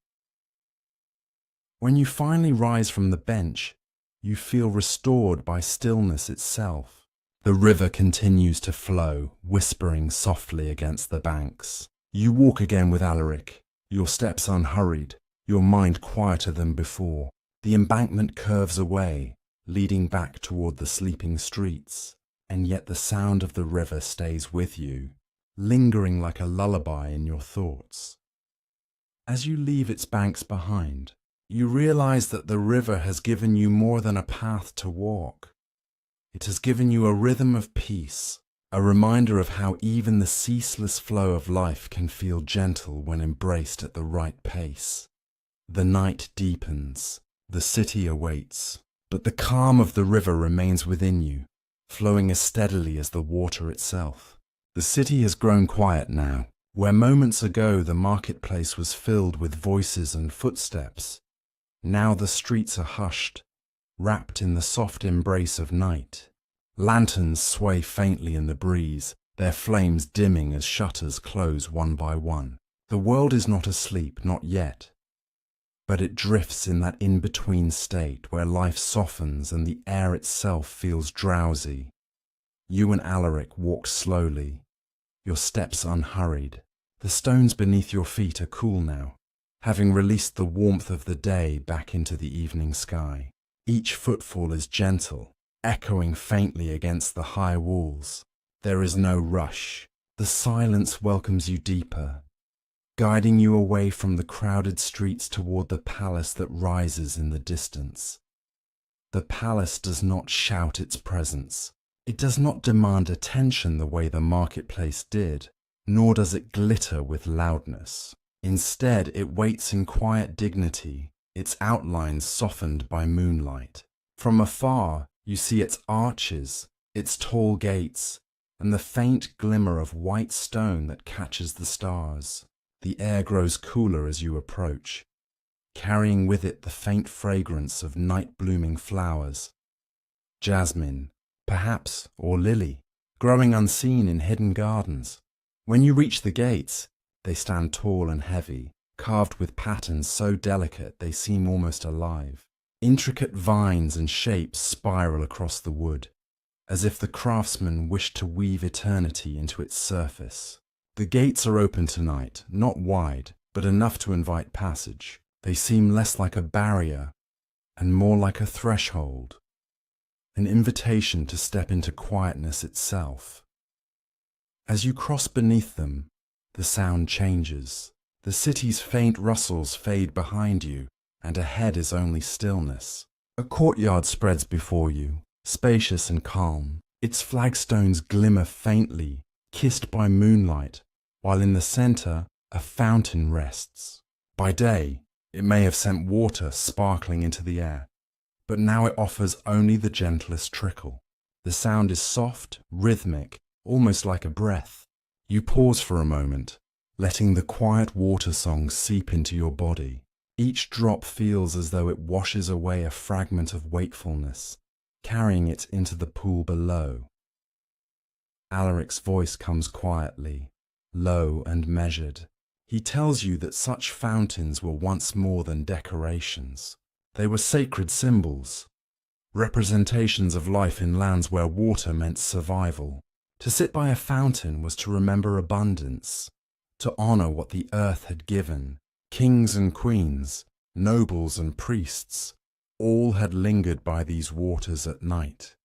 Speaker 1: When you finally rise from the bench, you feel restored by stillness itself. The river continues to flow, whispering softly against the banks. You walk again with Alaric, your steps unhurried, your mind quieter than before. The embankment curves away, leading back toward the sleeping streets, and yet the sound of the river stays with you, lingering like a lullaby in your thoughts. As you leave its banks behind, you realize that the river has given you more than a path to walk. It has given you a rhythm of peace, a reminder of how even the ceaseless flow of life can feel gentle when embraced at the right pace. The night deepens, the city awaits, but the calm of the river remains within you, flowing as steadily as the water itself. The city has grown quiet now. Where moments ago the marketplace was filled with voices and footsteps, now the streets are hushed, wrapped in the soft embrace of night. Lanterns sway faintly in the breeze, their flames dimming as shutters close one by one. The world is not asleep, not yet, but it drifts in that in-between state where life softens and the air itself feels drowsy. You and Alaric walk slowly, your steps unhurried. The stones beneath your feet are cool now, having released the warmth of the day back into the evening sky. Each footfall is gentle, echoing faintly against the high walls. There is no rush. The silence welcomes you deeper, guiding you away from the crowded streets toward the palace that rises in the distance. The palace does not shout its presence. It does not demand attention the way the marketplace did, nor does it glitter with loudness. Instead, it waits in quiet dignity, its outlines softened by moonlight. From afar, you see its arches, its tall gates, and the faint glimmer of white stone that catches the stars. The air grows cooler as you approach, carrying with it the faint fragrance of night-blooming flowers. Jasmine, perhaps, or lily, growing unseen in hidden gardens. When you reach the gates, they stand tall and heavy, carved with patterns so delicate they seem almost alive. Intricate vines and shapes spiral across the wood, as if the craftsman wished to weave eternity into its surface. The gates are open tonight, not wide, but enough to invite passage. They seem less like a barrier and more like a threshold, an invitation to step into quietness itself. As you cross beneath them, the sound changes. The city's faint rustles fade behind you, and ahead is only stillness. A courtyard spreads before you, spacious and calm. Its flagstones glimmer faintly, kissed by moonlight, while in the center a fountain rests. By day, it may have sent water sparkling into the air, but now it offers only the gentlest trickle. The sound is soft, rhythmic, almost like a breath. You pause for a moment, letting the quiet water song seep into your body. Each drop feels as though it washes away a fragment of wakefulness, carrying it into the pool below. Alaric's voice comes quietly, low and measured. He tells you that such fountains were once more than decorations. They were sacred symbols, representations of life in lands where water meant survival. To sit by a fountain was to remember abundance, to honor what the earth had given. Kings and queens, nobles and priests, all had lingered by these waters at night,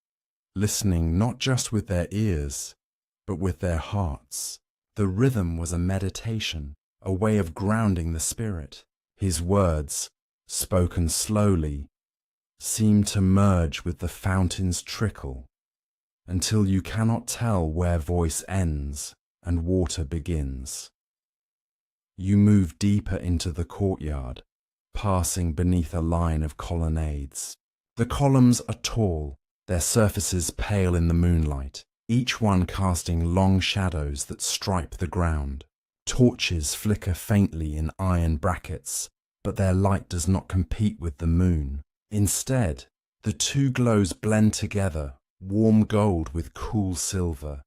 Speaker 1: listening not just with their ears, but with their hearts. The rhythm was a meditation, a way of grounding the spirit. His words, spoken slowly, seemed to merge with the fountain's trickle, until you cannot tell where voice ends and water begins. You move deeper into the courtyard, passing beneath a line of colonnades. The columns are tall, their surfaces pale in the moonlight, each one casting long shadows that stripe the ground. Torches flicker faintly in iron brackets, but their light does not compete with the moon. Instead, the two glows blend together, warm gold with cool silver,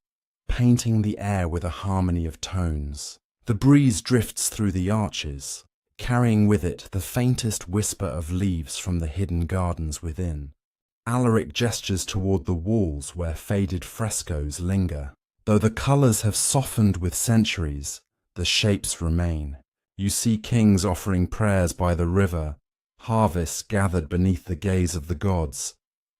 Speaker 1: painting the air with a harmony of tones. The breeze drifts through the arches, carrying with it the faintest whisper of leaves from the hidden gardens within. Alaric gestures toward the walls where faded frescoes linger. Though the colors have softened with centuries, the shapes remain. You see kings offering prayers by the river, harvests gathered beneath the gaze of the gods,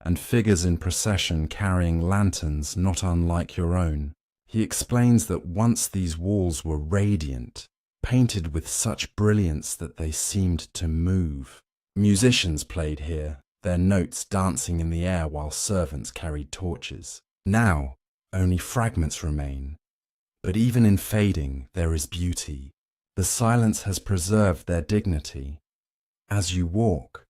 Speaker 1: and figures in procession carrying lanterns not unlike your own. He explains that once these walls were radiant, painted with such brilliance that they seemed to move. Musicians played here, their notes dancing in the air while servants carried torches. Now, only fragments remain, but even in fading there is beauty. The silence has preserved their dignity. As you walk,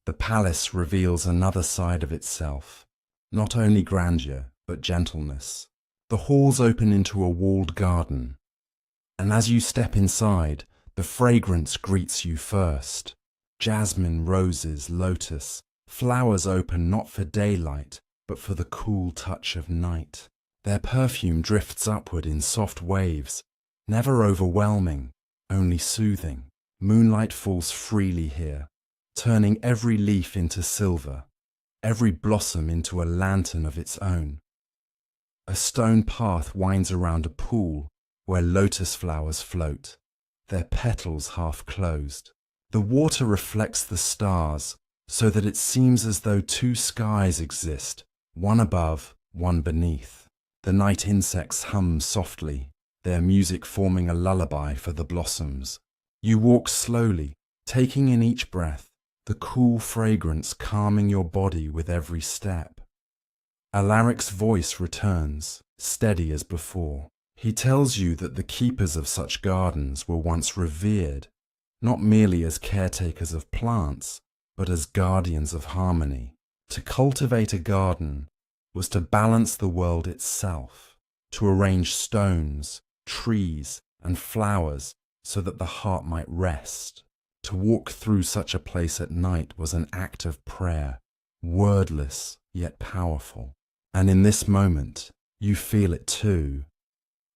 Speaker 1: the palace reveals another side of itself, not only grandeur, but gentleness. The halls open into a walled garden, and as you step inside, the fragrance greets you first. Jasmine, roses, lotus, flowers open not for daylight, but for the cool touch of night. Their perfume drifts upward in soft waves, never overwhelming, only soothing. Moonlight falls freely here, turning every leaf into silver, every blossom into a lantern of its own. A stone path winds around a pool where lotus flowers float, their petals half closed. The water reflects the stars so that it seems as though two skies exist, one above, one beneath. The night insects hum softly, their music forming a lullaby for the blossoms. You walk slowly, taking in each breath, the cool fragrance calming your body with every step. Alaric's voice returns, steady as before. He tells you that the keepers of such gardens were once revered, not merely as caretakers of plants, but as guardians of harmony. To cultivate a garden was to balance the world itself. to arrange stones, trees, and flowers so that the heart might rest. To walk through such a place at night was an act of prayer, wordless yet powerful. And in this moment, you feel it too.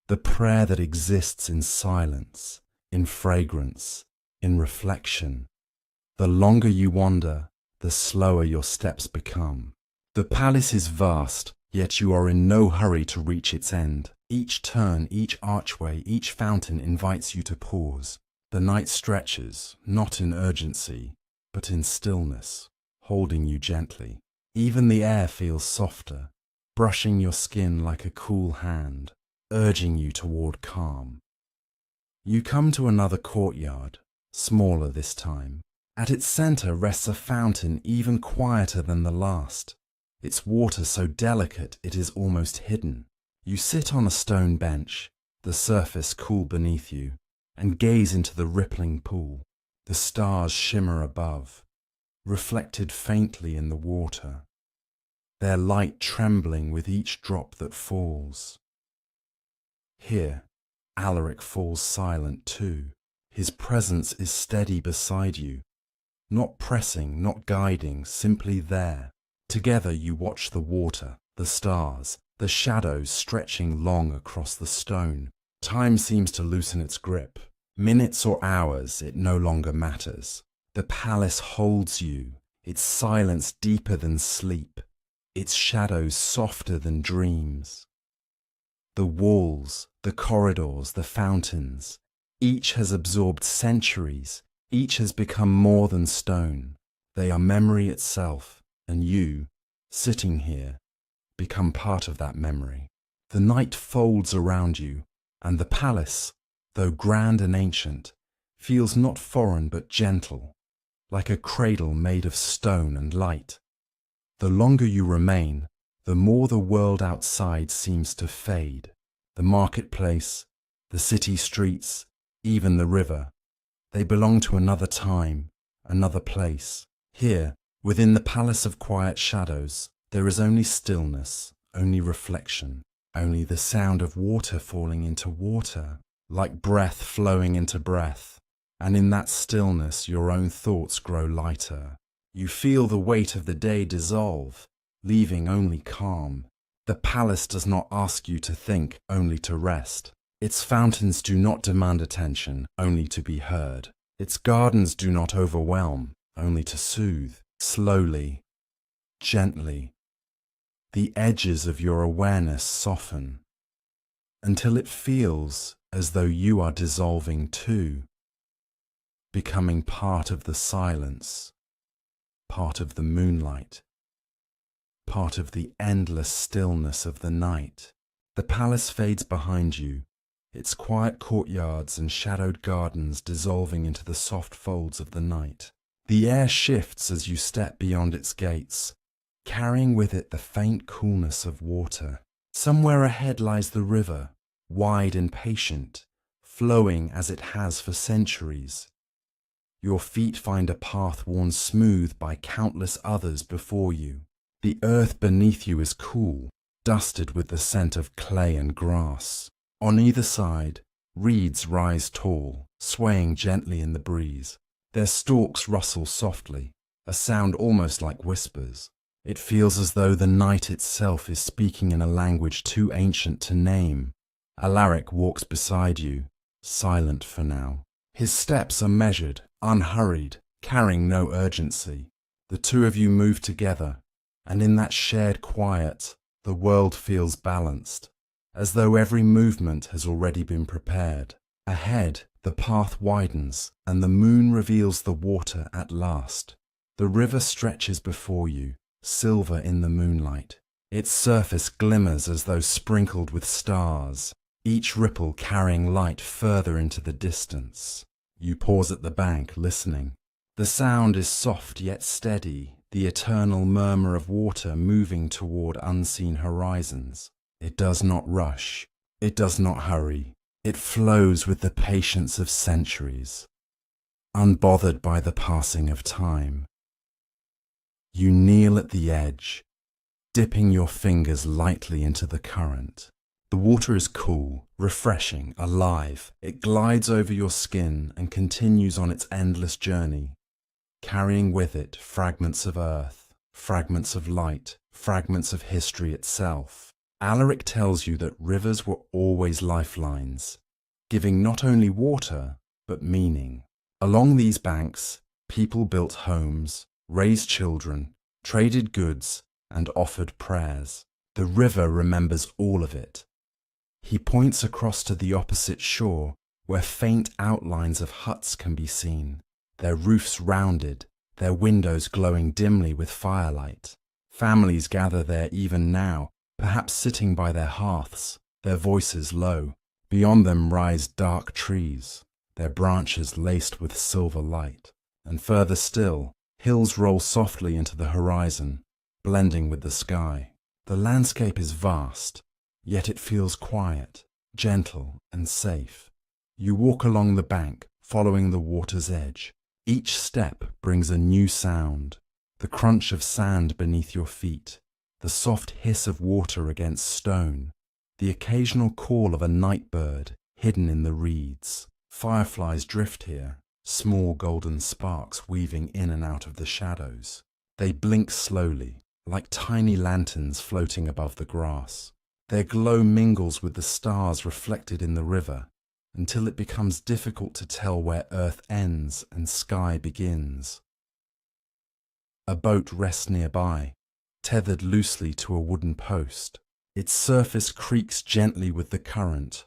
Speaker 1: The prayer that exists in silence, in fragrance, in reflection. The longer you wander, the slower your steps become. The palace is vast, yet you are in no hurry to reach its end. Each turn, each archway, each fountain invites you to pause. The night stretches, not in urgency, but in stillness, holding you gently. Even the air feels softer, brushing your skin like a cool hand, urging you toward calm. You come to another courtyard, smaller this time. At its center rests a fountain even quieter than the last, its water so delicate it is almost hidden. You sit on a stone bench, the surface cool beneath you, and gaze into the rippling pool. The stars shimmer above, reflected faintly in the water, their light trembling with each drop that falls. Here, Alaric falls silent too. His presence is steady beside you, not pressing, not guiding, simply there. Together you watch the water, the stars, the shadows stretching long across the stone. Time seems to loosen its grip. Minutes or hours, it no longer matters. The palace holds you, its silence deeper than sleep, its shadows softer than dreams. The walls, the corridors, the fountains, each has absorbed centuries, each has become more than stone. They are memory itself, and you, sitting here, become part of that memory. The night folds around you, and the palace, though grand and ancient, feels not foreign but gentle, like a cradle made of stone and light. The longer you remain, the more the world outside seems to fade. The marketplace, the city streets, even the river, they belong to another time, another place. Here, within the palace of quiet shadows, there is only stillness, only reflection, only the sound of water falling into water, like breath flowing into breath. And in that stillness, your own thoughts grow lighter. You feel the weight of the day dissolve, leaving only calm. The palace does not ask you to think, only to rest. Its fountains do not demand attention, only to be heard. Its gardens do not overwhelm, only to soothe. Slowly, gently, the edges of your awareness soften, until it feels as though you are dissolving too, becoming part of the silence, part of the moonlight, part of the endless stillness of the night. The palace fades behind you, its quiet courtyards and shadowed gardens dissolving into the soft folds of the night. The air shifts as you step beyond its gates, carrying with it the faint coolness of water. Somewhere ahead lies the river, wide and patient, flowing as it has for centuries. Your feet find a path worn smooth by countless others before you. The earth beneath you is cool, dusted with the scent of clay and grass. On either side, reeds rise tall, swaying gently in the breeze. Their stalks rustle softly, a sound almost like whispers. It feels as though the night itself is speaking in a language too ancient to name. Alaric walks beside you, silent for now. His steps are measured, unhurried, carrying no urgency. The two of you move together, and in that shared quiet, the world feels balanced, as though every movement has already been prepared. Ahead, the path widens, and the moon reveals the water at last. The river stretches before you, silver in the moonlight. Its surface glimmers as though sprinkled with stars, each ripple carrying light further into the distance. You pause at the bank, listening. The sound is soft yet steady, the eternal murmur of water moving toward unseen horizons. It does not rush. It does not hurry. It flows with the patience of centuries, unbothered by the passing of time. You kneel at the edge, dipping your fingers lightly into the current. The water is cool, refreshing, alive. It glides over your skin and continues on its endless journey, carrying with it fragments of earth, fragments of light, fragments of history itself. Alaric tells you that rivers were always lifelines, giving not only water, but meaning. Along these banks, people built homes, raised children, traded goods, and offered prayers. The river remembers all of it. He points across to the opposite shore, where faint outlines of huts can be seen, their roofs rounded, their windows glowing dimly with firelight. Families gather there even now, perhaps sitting by their hearths, their voices low. Beyond them rise dark trees, their branches laced with silver light. And further still, hills roll softly into the horizon, blending with the sky. The landscape is vast, yet it feels quiet, gentle, and safe. You walk along the bank, following the water's edge. Each step brings a new sound, the crunch of sand beneath your feet, the soft hiss of water against stone, the occasional call of a night bird hidden in the reeds. Fireflies drift here, small golden sparks weaving in and out of the shadows. They blink slowly, like tiny lanterns floating above the grass. Their glow mingles with the stars reflected in the river, until it becomes difficult to tell where earth ends and sky begins. A boat rests nearby, tethered loosely to a wooden post. Its surface creaks gently with the current,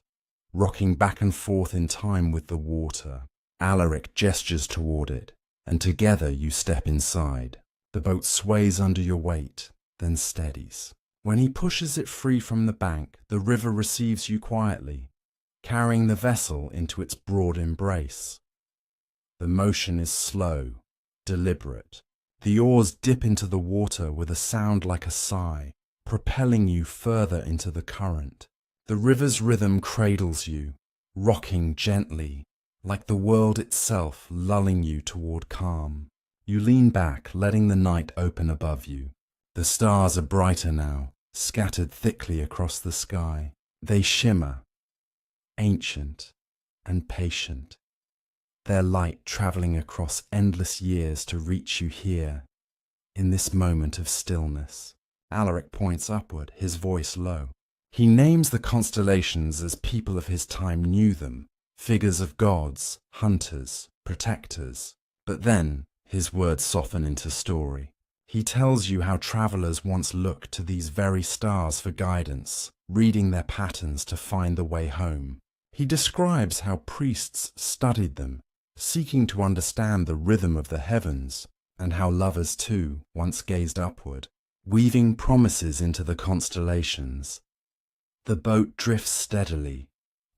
Speaker 1: rocking back and forth in time with the water. Alaric gestures toward it, and together you step inside. The boat sways under your weight, then steadies. When he pushes it free from the bank, the river receives you quietly, carrying the vessel into its broad embrace. The motion is slow, deliberate. The oars dip into the water with a sound like a sigh, propelling you further into the current. The river's rhythm cradles you, rocking gently, like the world itself lulling you toward calm. You lean back, letting the night open above you. The stars are brighter now, scattered thickly across the sky. They shimmer, ancient and patient, their light traveling across endless years to reach you here, in this moment of stillness. Alaric points upward, his voice low. He names the constellations as people of his time knew them, figures of gods, hunters, protectors. But then, his words soften into story. He tells you how travelers once looked to these very stars for guidance, reading their patterns to find the way home. He describes how priests studied them, seeking to understand the rhythm of the heavens, and how lovers too once gazed upward, weaving promises into the constellations. The boat drifts steadily,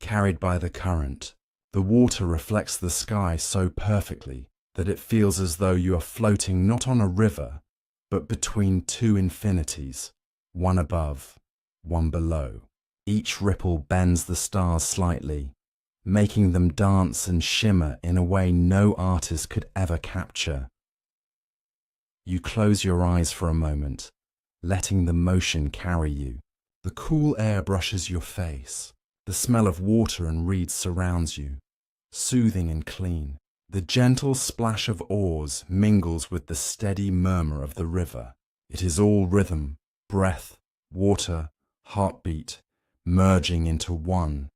Speaker 1: carried by the current. The water reflects the sky so perfectly that it feels as though you are floating not on a river, but between two infinities, one above, one below. Each ripple bends the stars slightly, making them dance and shimmer in a way no artist could ever capture. You close your eyes for a moment, letting the motion carry you. The cool air brushes your face. The smell of water and reeds surrounds you, soothing and clean. The gentle splash of oars mingles with the steady murmur of the river. It is all rhythm, breath, water, heartbeat, merging into one.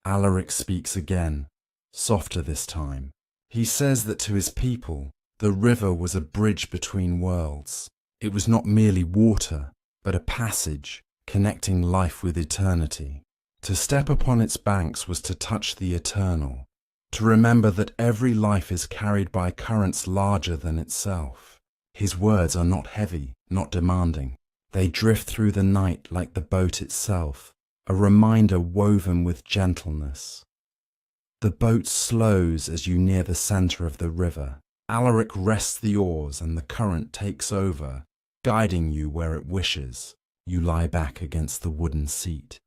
Speaker 1: Alaric speaks again, softer this time. He says that to his people, the river was a bridge between worlds. It was not merely water, but a passage connecting life with eternity. To step upon its banks was to touch the eternal, to remember that every life is carried by currents larger than itself. His words are not heavy, not demanding. They drift through the night like the boat itself, a reminder woven with gentleness. The boat slows as you near the center of the river. Alaric rests the oars and the current takes over, guiding you where it wishes. You lie back against the wooden seat,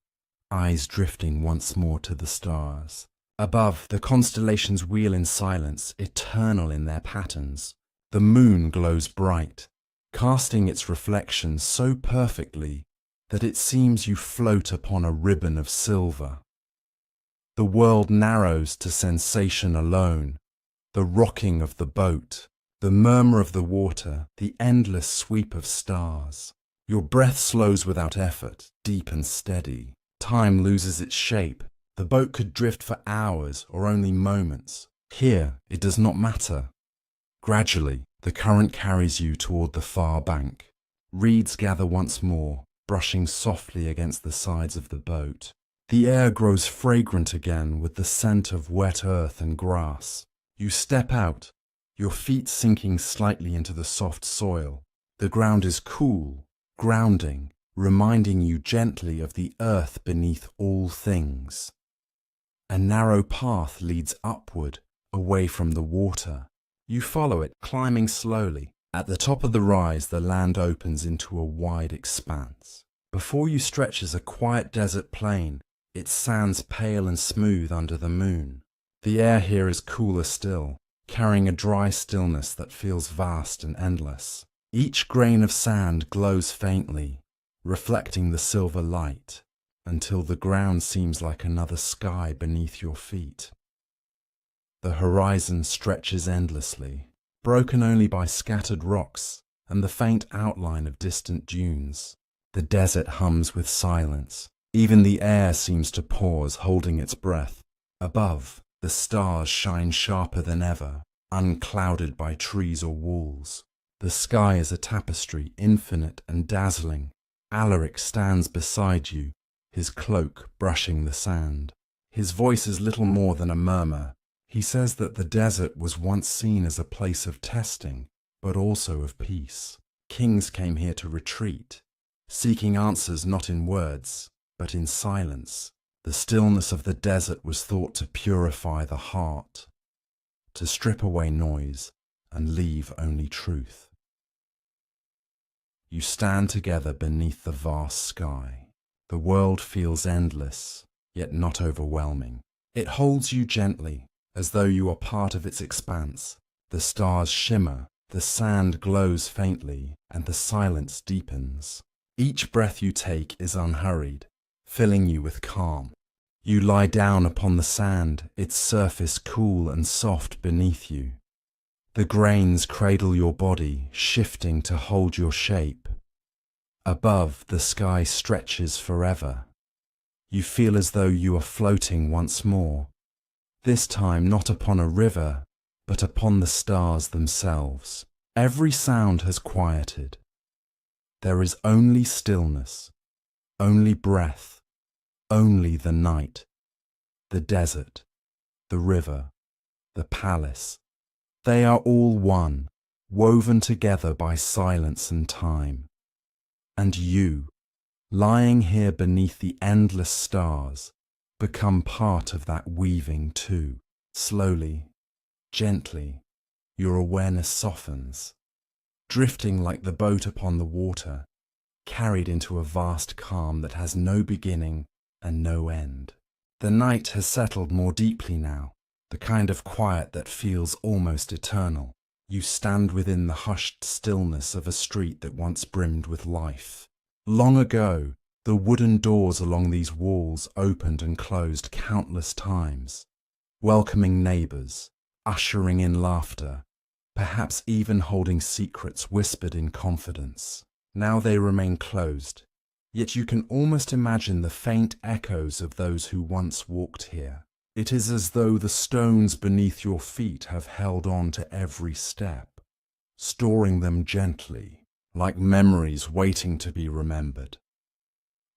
Speaker 1: eyes drifting once more to the stars. Above, the constellations wheel in silence, eternal in their patterns. The moon glows bright, casting its reflection so perfectly that it seems you float upon a ribbon of silver. The world narrows to sensation alone, the rocking of the boat, the murmur of the water, the endless sweep of stars. Your breath slows without effort, deep and steady. Time loses its shape. The boat could drift for hours or only moments. Here, it does not matter. Gradually, the current carries you toward the far bank. Reeds gather once more, brushing softly against the sides of the boat. The air grows fragrant again with the scent of wet earth and grass. You step out, your feet sinking slightly into the soft soil. The ground is cool, grounding, reminding you gently of the earth beneath all things. A narrow path leads upward, away from the water. You follow it, climbing slowly. At the top of the rise, the land opens into a wide expanse. Before you stretches a quiet desert plain, its sands pale and smooth under the moon. The air here is cooler still, carrying a dry stillness that feels vast and endless. Each grain of sand glows faintly, reflecting the silver light, until the ground seems like another sky beneath your feet. The horizon stretches endlessly, broken only by scattered rocks and the faint outline of distant dunes. The desert hums with silence. Even the air seems to pause, holding its breath. Above, the stars shine sharper than ever, unclouded by trees or walls. The sky is a tapestry, infinite and dazzling. Alaric stands beside you, his cloak brushing the sand. His voice is little more than a murmur. He says that the desert was once seen as a place of testing, but also of peace. Kings came here to retreat, seeking answers not in words, but in silence. The stillness of the desert was thought to purify the heart, to strip away noise and leave only truth. You stand together beneath the vast sky. The world feels endless, yet not overwhelming. It holds you gently, as though you are part of its expanse. The stars shimmer, the sand glows faintly, and the silence deepens. Each breath you take is unhurried, filling you with calm. You lie down upon the sand, its surface cool and soft beneath you. The grains cradle your body, shifting to hold your shape. Above, the sky stretches forever. You feel as though you are floating once more, this time not upon a river, but upon the stars themselves. Every sound has quieted. There is only stillness, only breath, only the night, the desert, the river, the palace. They are all one, woven together by silence and time. And you, lying here beneath the endless stars, become part of that weaving too. Slowly, gently, your awareness softens, drifting like the boat upon the water, carried into a vast calm that has no beginning and no end. The night has settled more deeply now, the kind of quiet that feels almost eternal. You stand within the hushed stillness of a street that once brimmed with life. Long ago, the wooden doors along these walls opened and closed countless times, welcoming neighbours, ushering in laughter, perhaps even holding secrets whispered in confidence. Now they remain closed, yet you can almost imagine the faint echoes of those who once walked here. It is as though the stones beneath your feet have held on to every step, storing them gently, like memories waiting to be remembered.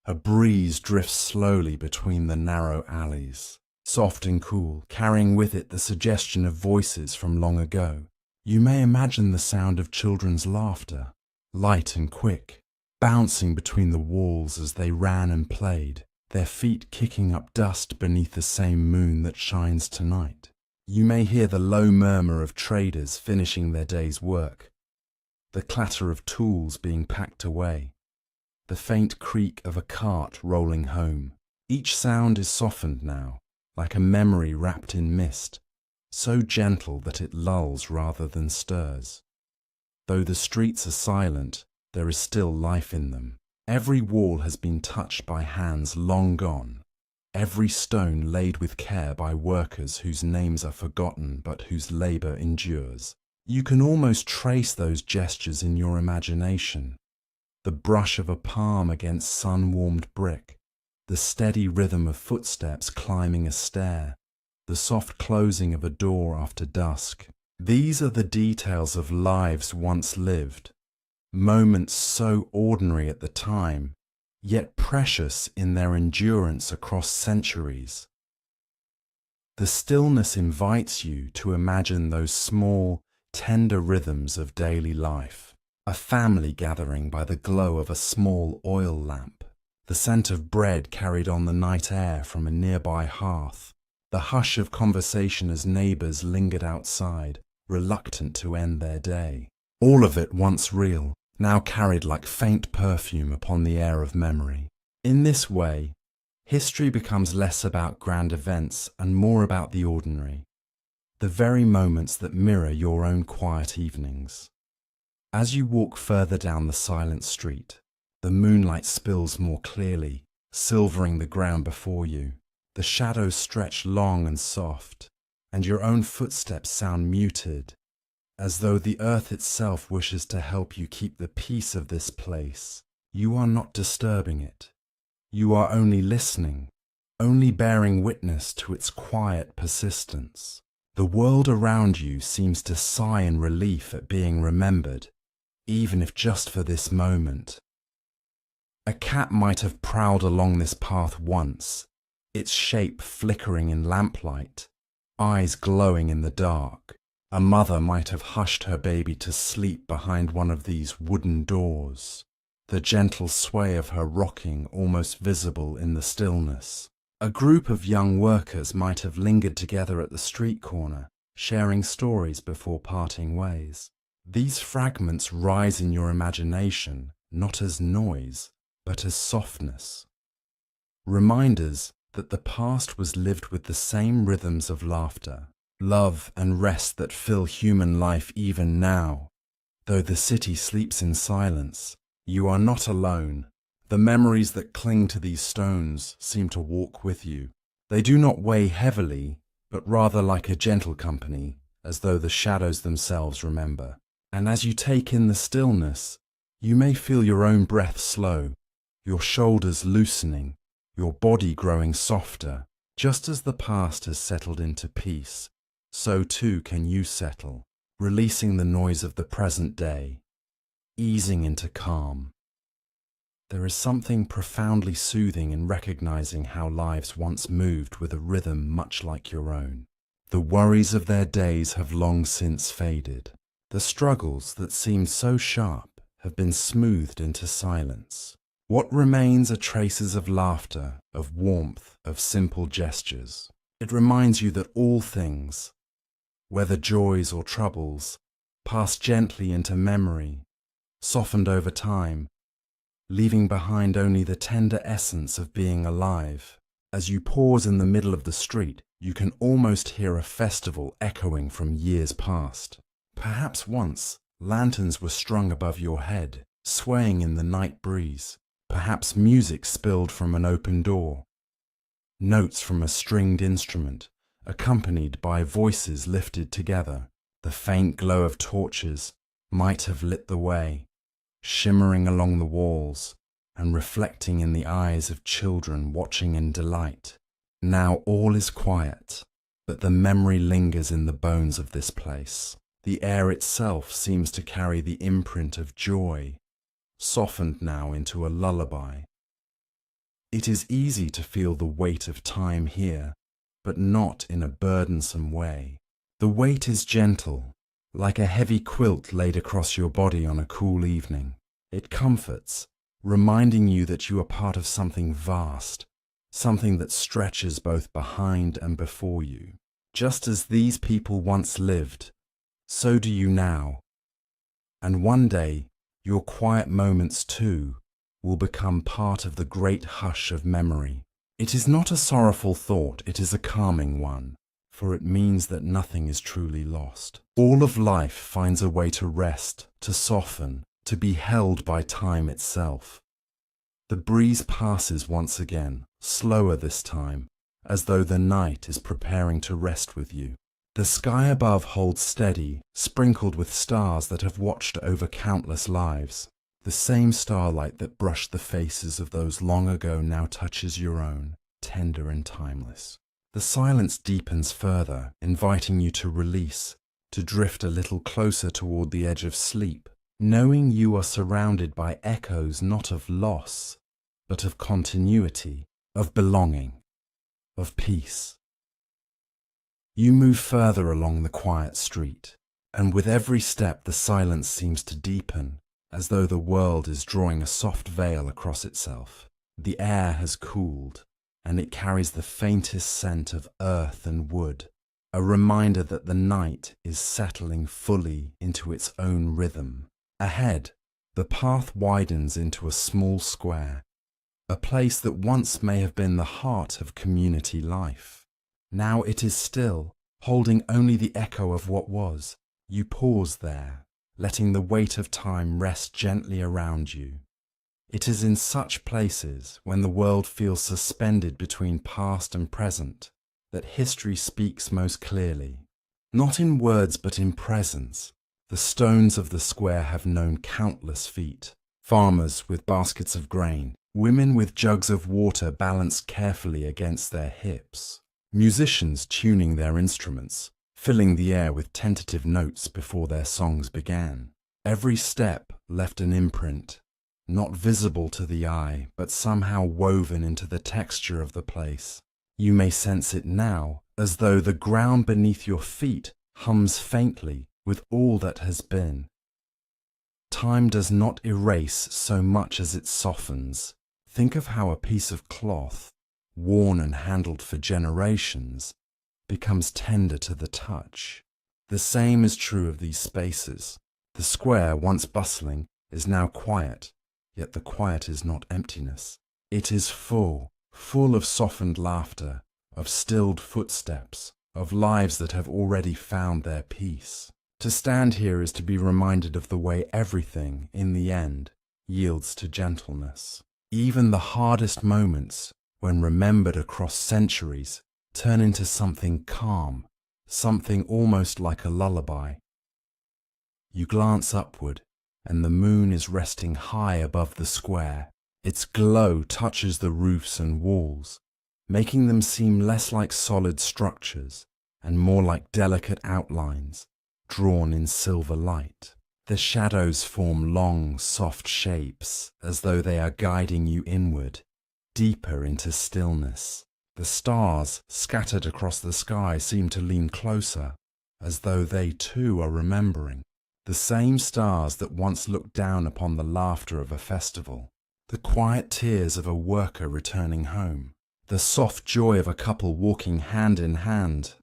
Speaker 1: A breeze drifts slowly between the narrow alleys, soft and cool, carrying with it the suggestion of voices from long ago. You may imagine the sound of children's laughter, light and quick, bouncing between the walls as they ran and played, their feet kicking up dust beneath the same moon that shines tonight. You may hear the low murmur of traders finishing their day's work, the clatter of tools being packed away, the faint creak of a cart rolling home. Each sound is softened now, like a memory wrapped in mist, so gentle that it lulls rather than stirs. Though the streets are silent, there is still life in them. Every wall has been touched by hands long gone, every stone laid with care by workers whose names are forgotten but whose labor endures. You can almost trace those gestures in your imagination. The brush of a palm against sun-warmed brick, the steady rhythm of footsteps climbing a stair, the soft closing of a door after dusk. These are the details of lives once lived, moments so ordinary at the time, yet precious in their endurance across centuries. The stillness invites you to imagine those small, tender rhythms of daily life. A family gathering by the glow of a small oil lamp, the scent of bread carried on the night air from a nearby hearth, the hush of conversation as neighbors lingered outside, reluctant to end their day. All of it once real, now carried like faint perfume upon the air of memory. In this way, history becomes less about grand events and more about the ordinary, the very moments that mirror your own quiet evenings. As you walk further down the silent street, the moonlight spills more clearly, silvering the ground before you. The shadows stretch long and soft, and your own footsteps sound muted, as though the earth itself wishes to help you keep the peace of this place. You are not disturbing it. You are only listening, only bearing witness to its quiet persistence. The world around you seems to sigh in relief at being remembered, even if just for this moment. A cat might have prowled along this path once, its shape flickering in lamplight, eyes glowing in the dark. A mother might have hushed her baby to sleep behind one of these wooden doors, the gentle sway of her rocking almost visible in the stillness. A group of young workers might have lingered together at the street corner, sharing stories before parting ways. These fragments rise in your imagination, not as noise, but as softness. Reminders that the past was lived with the same rhythms of laughter, love and rest that fill human life even now. Though the city sleeps in silence, you are not alone. The memories that cling to these stones seem to walk with you. They do not weigh heavily, but rather like a gentle company, as though the shadows themselves remember. And as you take in the stillness, you may feel your own breath slow, your shoulders loosening, your body growing softer. Just as the past has settled into peace, so too can you settle, releasing the noise of the present day, easing into calm. There is something profoundly soothing in recognizing how lives once moved with a rhythm much like your own. The worries of their days have long since faded. The struggles that seemed so sharp have been smoothed into silence. What remains are traces of laughter, of warmth, of simple gestures. It reminds you that all things, whether joys or troubles, pass gently into memory, softened over time, leaving behind only the tender essence of being alive. As you pause in the middle of the street, you can almost hear a festival echoing from years past. Perhaps once, lanterns were strung above your head, swaying in the night breeze. Perhaps music spilled from an open door, notes from a stringed instrument, accompanied by voices lifted together. The faint glow of torches might have lit the way, shimmering along the walls and reflecting in the eyes of children watching in delight. Now all is quiet, but the memory lingers in the bones of this place. The air itself seems to carry the imprint of joy, softened now into a lullaby. It is easy to feel the weight of time here, but not in a burdensome way. The weight is gentle, like a heavy quilt laid across your body on a cool evening. It comforts, reminding you that you are part of something vast, something that stretches both behind and before you. Just as these people once lived, so do you now. And one day, your quiet moments too will become part of the great hush of memory. It is not a sorrowful thought, it is a calming one, for it means that nothing is truly lost. All of life finds a way to rest, to soften, to be held by time itself. The breeze passes once again, slower this time, as though the night is preparing to rest with you. The sky above holds steady, sprinkled with stars that have watched over countless lives. The same starlight that brushed the faces of those long ago now touches your own, tender and timeless. The silence deepens further, inviting you to release, to drift a little closer toward the edge of sleep, knowing you are surrounded by echoes not of loss, but of continuity, of belonging, of peace. You move further along the quiet street, and with every step the silence seems to deepen, as though the world is drawing a soft veil across itself. The air has cooled, and it carries the faintest scent of earth and wood, a reminder that the night is settling fully into its own rhythm. Ahead, the path widens into a small square, a place that once may have been the heart of community life. Now it is still, holding only the echo of what was. You pause there, letting the weight of time rest gently around you. It is in such places, when the world feels suspended between past and present, that history speaks most clearly. Not in words but in presence. The stones of the square have known countless feet. Farmers with baskets of grain, women with jugs of water balanced carefully against their hips, musicians tuning their instruments, filling the air with tentative notes before their songs began. Every step left an imprint, not visible to the eye, but somehow woven into the texture of the place. You may sense it now, as though the ground beneath your feet hums faintly with all that has been. Time does not erase so much as it softens. Think of how a piece of cloth, worn and handled for generations, becomes tender to the touch. The same is true of these spaces. The square, once bustling, is now quiet, yet the quiet is not emptiness. It is full of softened laughter, of stilled footsteps, of lives that have already found their peace. To stand here is to be reminded of the way everything, in the end, yields to gentleness. Even the hardest moments, when remembered across centuries, turn into something calm, something almost like a lullaby. You glance upward, and the moon is resting high above the square. Its glow touches the roofs and walls, making them seem less like solid structures and more like delicate outlines drawn in silver light. The shadows form long, soft shapes, as though they are guiding you inward, deeper into stillness. The stars scattered across the sky seem to lean closer, as though they too are remembering. The same stars that once looked down upon the laughter of a festival, the quiet tears of a worker returning home, the soft joy of a couple walking hand in hand.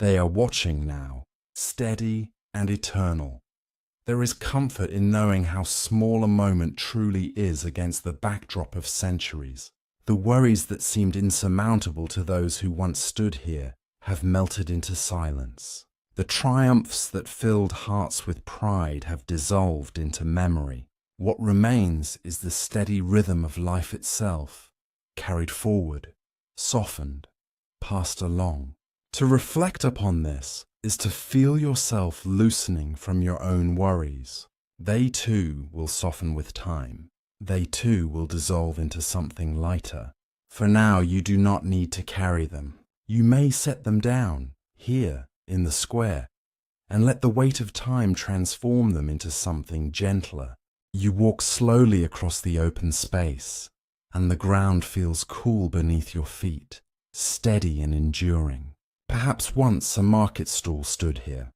Speaker 1: They are watching now, steady and eternal. There is comfort in knowing how small a moment truly is against the backdrop of centuries. The worries that seemed insurmountable to those who once stood here have melted into silence. The triumphs that filled hearts with pride have dissolved into memory. What remains is the steady rhythm of life itself, carried forward, softened, passed along. To reflect upon this is to feel yourself loosening from your own worries. They too will soften with time. They too will dissolve into something lighter. For now you do not need to carry them. You may set them down, here, in the square, and let the weight of time transform them into something gentler. You walk slowly across the open space, and the ground feels cool beneath your feet, steady and enduring. Perhaps once a market stall stood here,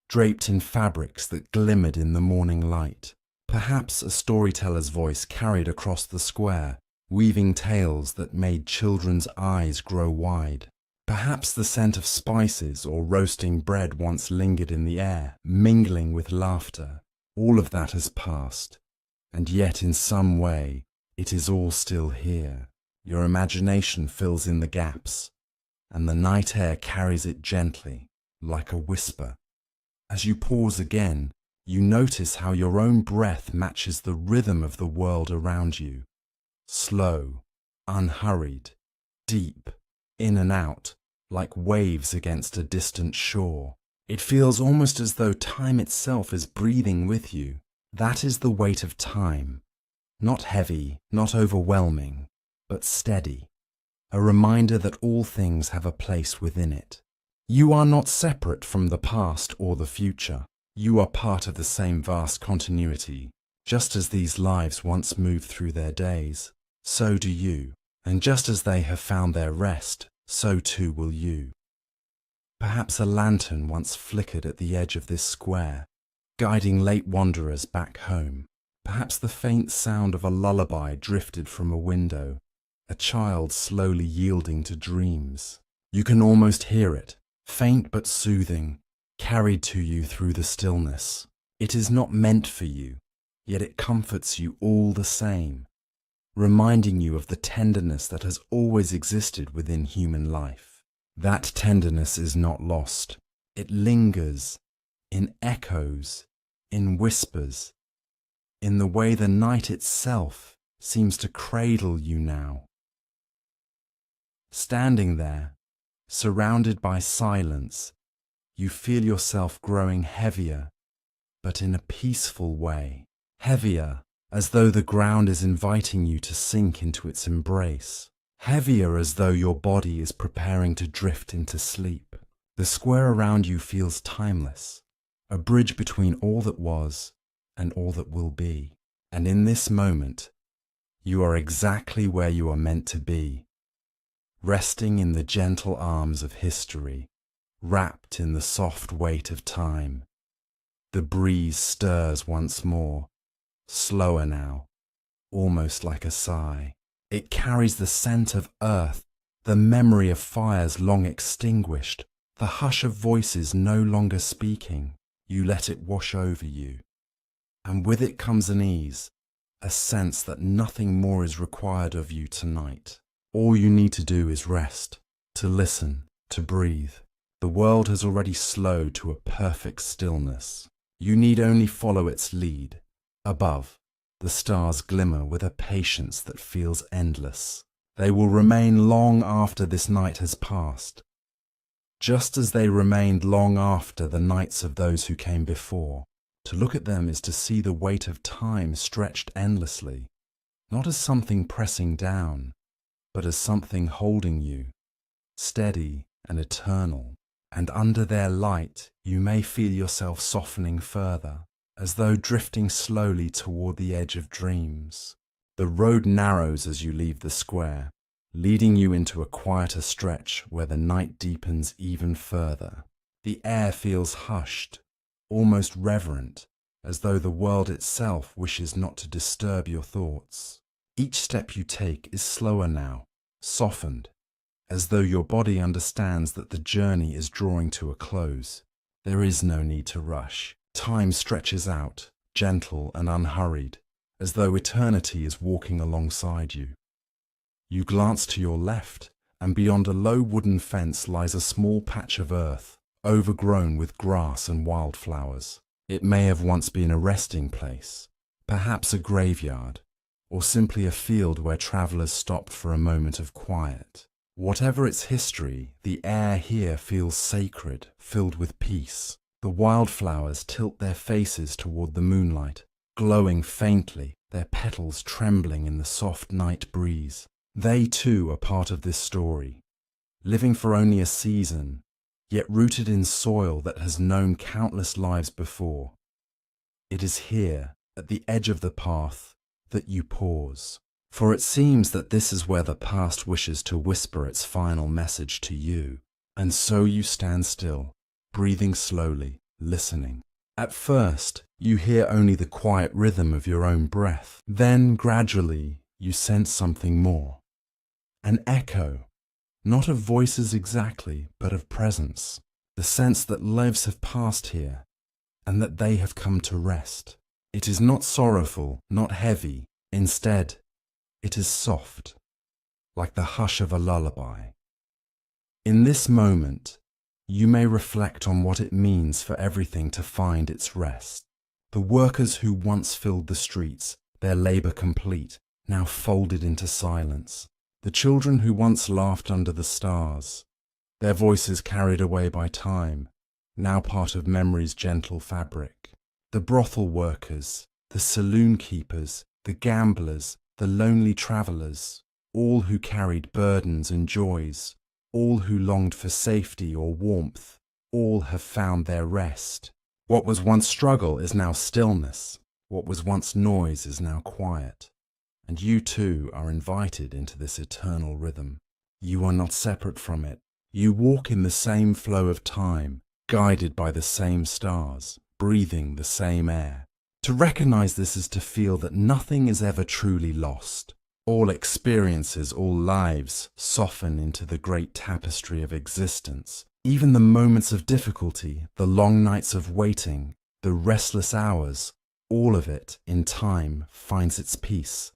Speaker 1: draped in fabrics that glimmered in the morning light. Perhaps a storyteller's voice carried across the square, weaving tales that made children's eyes grow wide. Perhaps the scent of spices or roasting bread once lingered in the air, mingling with laughter. All of that has passed, and yet in some way it is all still here. Your imagination fills in the gaps, and the night air carries it gently, like a whisper. As you pause again, you notice how your own breath matches the rhythm of the world around you. slow, unhurried, deep, in and out, like waves against a distant shore. It feels almost as though time itself is breathing with you. That is the weight of time. Not heavy, not overwhelming, but steady. A reminder that all things have a place within it. You are not separate from the past or the future. You are part of the same vast continuity. Just as these lives once moved through their days, so do you. And just as they have found their rest, so too will you. Perhaps a lantern once flickered at the edge of this square, guiding late wanderers back home. Perhaps the faint sound of a lullaby drifted from a window, a child slowly yielding to dreams. You can almost hear it, faint but soothing, carried to you through the stillness. It is not meant for you, yet it comforts you all the same, reminding you of the tenderness that has always existed within human life. That tenderness is not lost. It lingers in echoes, in whispers, in the way the night itself seems to cradle you now. Standing there, surrounded by silence, you feel yourself growing heavier, but in a peaceful way. Heavier, as though the ground is inviting you to sink into its embrace. Heavier as though your body is preparing to drift into sleep. The square around you feels timeless, a bridge between all that was and all that will be. And in this moment, you are exactly where you are meant to be, resting in the gentle arms of history, wrapped in the soft weight of time. The breeze stirs once more, slower now, almost like a sigh. It carries the scent of earth, the memory of fires long extinguished, the hush of voices no longer speaking. You let it wash over you. And with it comes an ease, a sense that nothing more is required of you tonight. All you need to do is rest, to listen, to breathe. The world has already slowed to a perfect stillness. You need only follow its lead. Above, the stars glimmer with a patience that feels endless. They will remain long after this night has passed, just as they remained long after the nights of those who came before. To look at them is to see the weight of time stretched endlessly, not as something pressing down, but as something holding you, steady and eternal. And under their light, you may feel yourself softening further, as though drifting slowly toward the edge of dreams. The road narrows as you leave the square, leading you into a quieter stretch where the night deepens even further. The air feels hushed, almost reverent, as though the world itself wishes not to disturb your thoughts. Each step you take is slower now, softened, as though your body understands that the journey is drawing to a close. There is no need to rush. Time stretches out, gentle and unhurried, as though eternity is walking alongside you. You glance to your left, and beyond a low wooden fence lies a small patch of earth, overgrown with grass and wildflowers. It may have once been a resting place, perhaps a graveyard, or simply a field where travelers stopped for a moment of quiet. Whatever its history, the air here feels sacred, filled with peace. The wildflowers tilt their faces toward the moonlight, glowing faintly, their petals trembling in the soft night breeze. They too are part of this story, living for only a season, yet rooted in soil that has known countless lives before. It is here, at the edge of the path, that you pause. For it seems that this is where the past wishes to whisper its final message to you. And so you stand still, breathing slowly, listening. At first, you hear only the quiet rhythm of your own breath. Then, gradually, you sense something more. An echo, not of voices exactly, but of presence. The sense that lives have passed here, and that they have come to rest. It is not sorrowful, not heavy. Instead, it is soft, like the hush of a lullaby. In this moment, you may reflect on what it means for everything to find its rest. The workers who once filled the streets, their labor complete, now folded into silence. The children who once laughed under the stars, their voices carried away by time, now part of memory's gentle fabric. The brothel workers, the saloon keepers, the gamblers, the lonely travellers, all who carried burdens and joys, all who longed for safety or warmth, all have found their rest. What was once struggle is now stillness. What was once noise is now quiet. And you too are invited into this eternal rhythm. You are not separate from it. You walk in the same flow of time, guided by the same stars, breathing the same air. To recognize this is to feel that nothing is ever truly lost. All experiences, all lives soften into the great tapestry of existence. Even the moments of difficulty, the long nights of waiting, the restless hours, all of it, in time, finds its peace.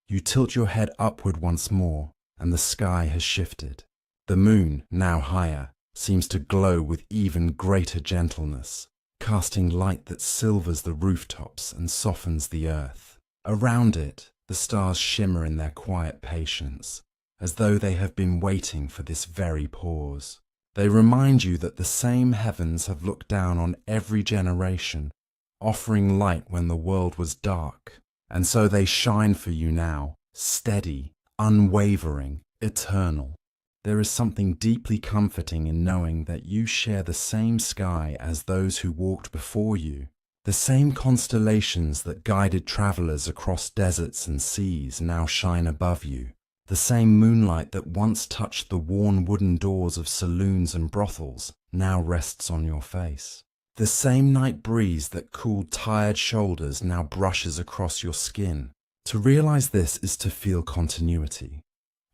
Speaker 1: You tilt your head upward once more, and the sky has shifted. The moon, now higher, seems to glow with even greater gentleness, casting light that silvers the rooftops and softens the earth. Around it, the stars shimmer in their quiet patience, as though they have been waiting for this very pause. They remind you that the same heavens have looked down on every generation, offering light when the world was dark. And so they shine for you now, steady, unwavering, eternal. There is something deeply comforting in knowing that you share the same sky as those who walked before you. The same constellations that guided travelers across deserts and seas now shine above you. The same moonlight that once touched the worn wooden doors of saloons and brothels now rests on your face. The same night breeze that cooled tired shoulders now brushes across your skin. To realize this is to feel continuity,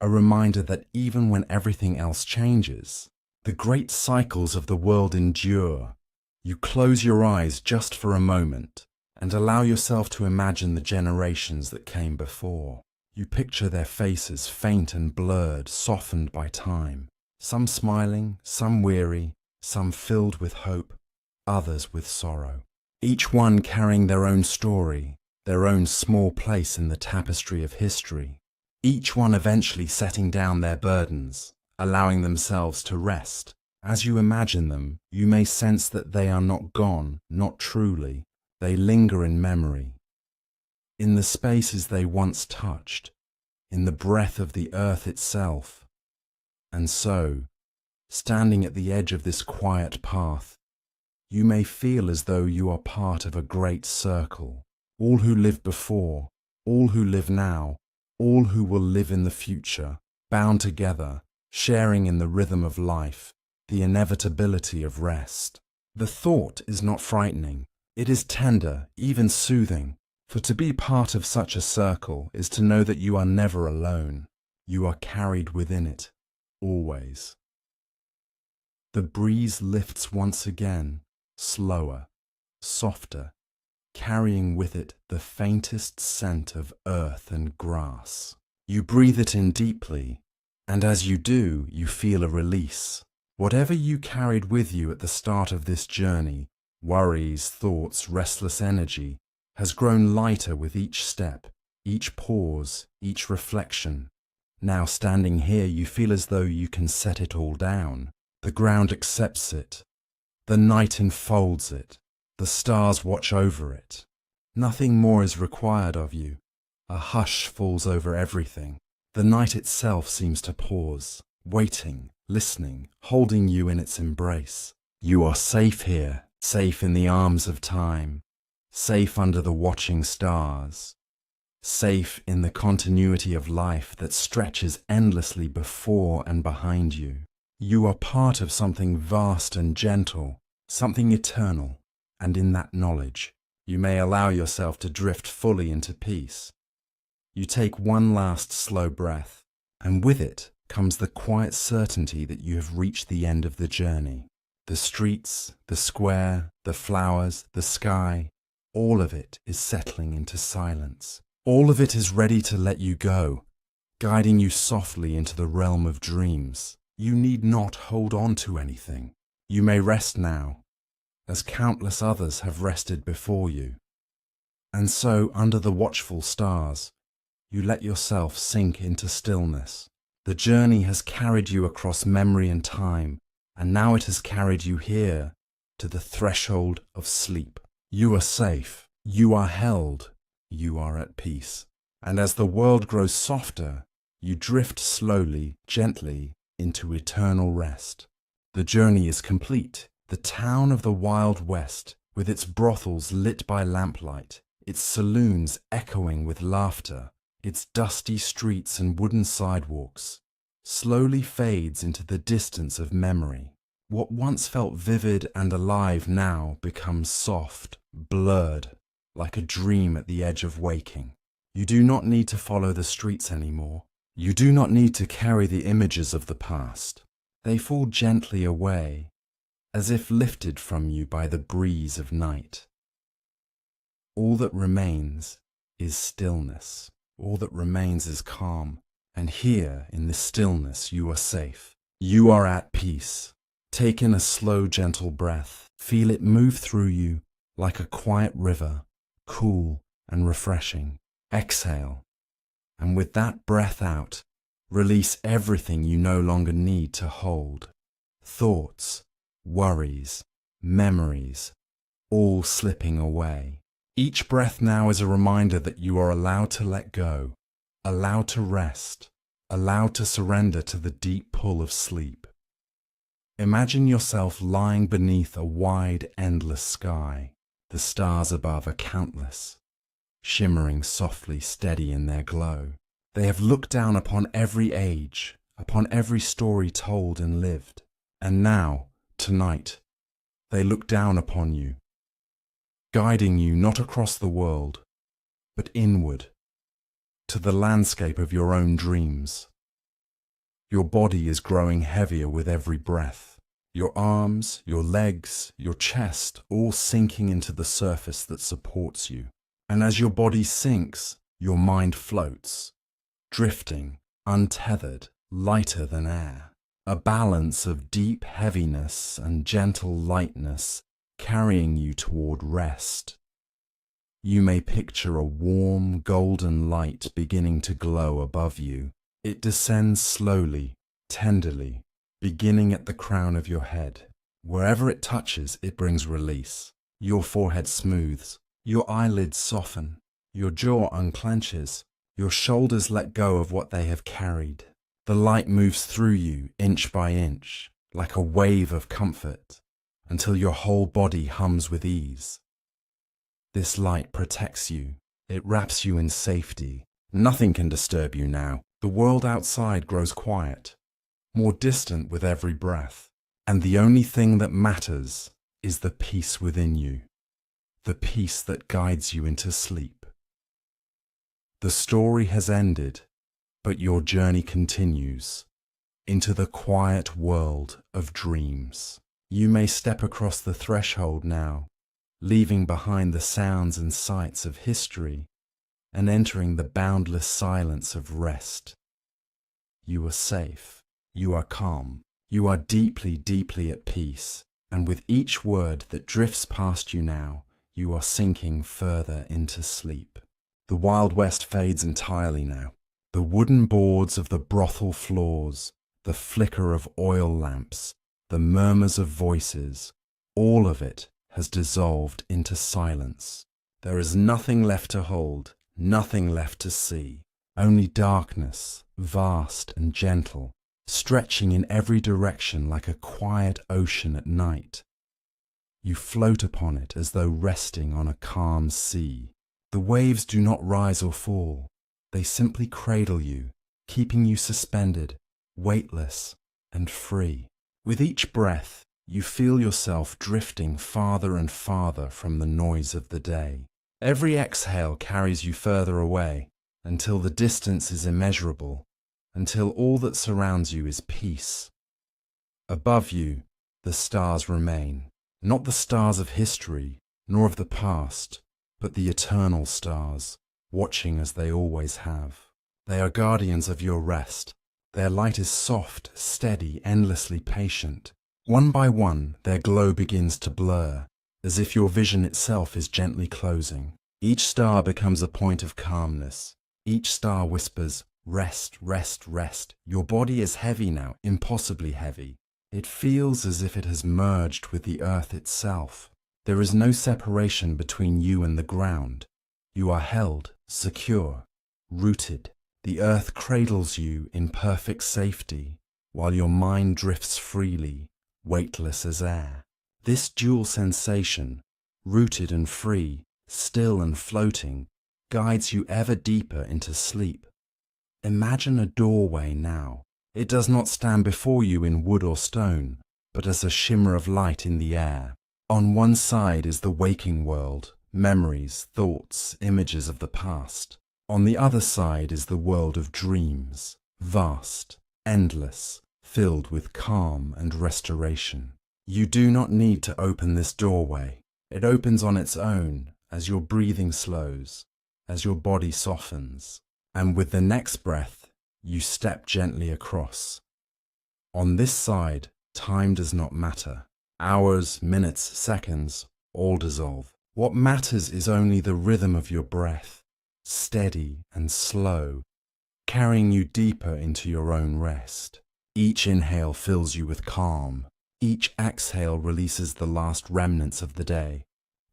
Speaker 1: a reminder that even when everything else changes, the great cycles of the world endure. You close your eyes just for a moment and allow yourself to imagine the generations that came before. You picture their faces faint and blurred, softened by time, some smiling, some weary, some filled with hope, others with sorrow. Each one carrying their own story, their own small place in the tapestry of history. Each one eventually setting down their burdens, allowing themselves to rest. As you imagine them, you may sense that they are not gone, not truly. They linger in memory, in the spaces they once touched, in the breath of the earth itself. And so, standing at the edge of this quiet path, you may feel as though you are part of a great circle. All who lived before, all who live now, all who will live in the future, bound together, sharing in the rhythm of life, the inevitability of rest. The thought is not frightening. It is tender, even soothing, for to be part of such a circle is to know that you are never alone. You are carried within it, always. The breeze lifts once again, slower, softer, carrying with it the faintest scent of earth and grass. You breathe it in deeply, and as you do, you feel a release. Whatever you carried with you at the start of this journey, worries, thoughts, restless energy, has grown lighter with each step, each pause, each reflection. Now standing here, you feel as though you can set it all down. The ground accepts it. The night enfolds it. The stars watch over it. Nothing more is required of you. A hush falls over everything. The night itself seems to pause, waiting, listening, holding you in its embrace. You are safe here, safe in the arms of time, safe under the watching stars, safe in the continuity of life that stretches endlessly before and behind you. You are part of something vast and gentle, something eternal, and in that knowledge, you may allow yourself to drift fully into peace. You take one last slow breath, and with it comes the quiet certainty that you have reached the end of the journey. The streets, the square, the flowers, the sky, all of it is settling into silence. All of it is ready to let you go, guiding you softly into the realm of dreams. You need not hold on to anything. You may rest now, as countless others have rested before you. And so, under the watchful stars, You let yourself sink into stillness. The journey has carried you across memory and time, and now it has carried you here, to the threshold of sleep. You are safe. You are held. You are at peace. And as the world grows softer, you drift slowly, gently, into eternal rest. The journey is complete. The town of the Wild West, with its brothels lit by lamplight, its saloons echoing with laughter, its dusty streets and wooden sidewalks, slowly fades into the distance of memory. What once felt vivid and alive now becomes soft, blurred, like a dream at the edge of waking. You do not need to follow the streets anymore. You do not need to carry the images of the past. They fall gently away, as if lifted from you by the breeze of night. All that remains is stillness. All that remains is calm. And here, in this stillness, you are safe. You are at peace. Take in a slow, gentle breath. Feel it move through you like a quiet river, cool and refreshing. Exhale. And with that breath out, release everything you no longer need to hold. Thoughts, worries, memories, all slipping away. Each breath now is a reminder that you are allowed to let go, allowed to rest, allowed to surrender to the deep pull of sleep. Imagine yourself lying beneath a wide, endless sky. The stars above are countless, shimmering softly, steady in their glow. They have looked down upon every age, upon every story told and lived. And now, tonight, they look down upon you, guiding you not across the world, but inward, to the landscape of your own dreams. Your body is growing heavier with every breath. Your arms, your legs, your chest, all sinking into the surface that supports you. And as your body sinks, your mind floats, drifting, untethered, lighter than air. A balance of deep heaviness and gentle lightness carrying you toward rest. You may picture a warm, golden light beginning to glow above you. It descends slowly, tenderly, beginning at the crown of your head. Wherever it touches, it brings release. Your forehead smooths. Your eyelids soften, your jaw unclenches, your shoulders let go of what they have carried. The light moves through you inch by inch, like a wave of comfort, until your whole body hums with ease. This light protects you. It wraps you in safety. Nothing can disturb you now. The world outside grows quiet, more distant with every breath, and the only thing that matters is the peace within you. The peace that guides you into sleep. The story has ended, but your journey continues into the quiet world of dreams. You may step across the threshold now, leaving behind the sounds and sights of history and entering the boundless silence of rest. You are safe. You are calm. You are deeply, deeply at peace, and with each word that drifts past you now, you are sinking further into sleep. The Wild West fades entirely now. The wooden boards of the brothel floors, the flicker of oil lamps, the murmurs of voices, all of it has dissolved into silence. There is nothing left to hold, nothing left to see, only darkness, vast and gentle, stretching in every direction like a quiet ocean at night. You float upon it as though resting on a calm sea. The waves do not rise or fall. They simply cradle you, keeping you suspended, weightless and free. With each breath, you feel yourself drifting farther and farther from the noise of the day. Every exhale carries you further away, until the distance is immeasurable, until all that surrounds you is peace. Above you, the stars remain. Not the stars of history, nor of the past, but the eternal stars, watching as they always have. They are guardians of your rest. Their light is soft, steady, endlessly patient. One by one, their glow begins to blur, as if your vision itself is gently closing. Each star becomes a point of calmness. Each star whispers, rest, rest, rest. Your body is heavy now, impossibly heavy. It feels as if it has merged with the earth itself. There is no separation between you and the ground. You are held, secure, rooted. The earth cradles you in perfect safety, while your mind drifts freely, weightless as air. This dual sensation, rooted and free, still and floating, guides you ever deeper into sleep. Imagine a doorway now. It does not stand before you in wood or stone, but as a shimmer of light in the air. On one side is the waking world, memories, thoughts, images of the past. On the other side is the world of dreams, vast, endless, filled with calm and restoration. You do not need to open this doorway. It opens on its own as your breathing slows, as your body softens, and with the next breath, you step gently across. On this side, time does not matter. Hours, minutes, seconds, all dissolve. What matters is only the rhythm of your breath, steady and slow, carrying you deeper into your own rest. Each inhale fills you with calm. Each exhale releases the last remnants of the day.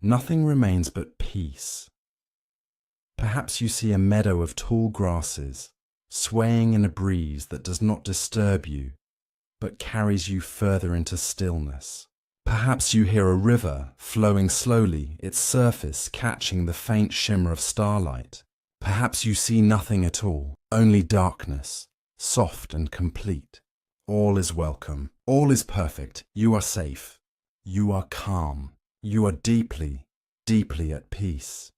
Speaker 1: Nothing remains but peace. Perhaps you see a meadow of tall grasses, swaying in a breeze that does not disturb you, but carries you further into stillness. Perhaps you hear a river flowing slowly, its surface catching the faint shimmer of starlight. Perhaps you see nothing at all, only darkness, soft and complete. All is welcome. All is perfect. You are safe. You are calm. You are deeply, deeply at peace.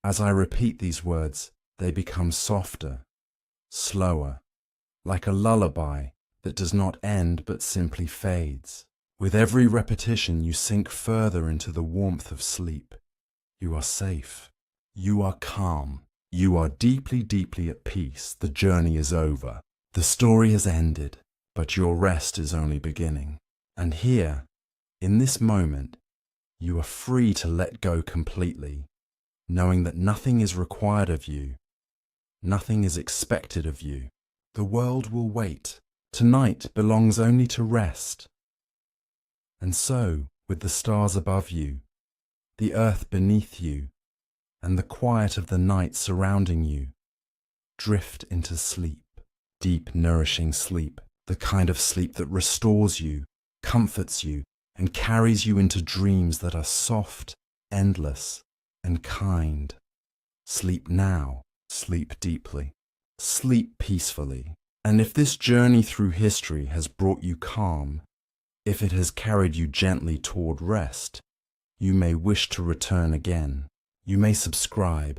Speaker 1: As I repeat these words, they become softer, slower, like a lullaby that does not end but simply fades. With every repetition, you sink further into the warmth of sleep. You are safe. You are calm. You are deeply, deeply at peace. The journey is over. The story has ended, but your rest is only beginning. And here, in this moment, you are free to let go completely, knowing that nothing is required of you, nothing is expected of you. The world will wait. Tonight belongs only to rest. And so, with the stars above you, the earth beneath you, and the quiet of the night surrounding you, drift into sleep. Deep, nourishing sleep, the kind of sleep that restores you, comforts you, and carries you into dreams that are soft, endless, and kind. Sleep now, sleep deeply, sleep peacefully. And if this journey through history has brought you calm, if it has carried you gently toward rest, you may wish to return again. You may subscribe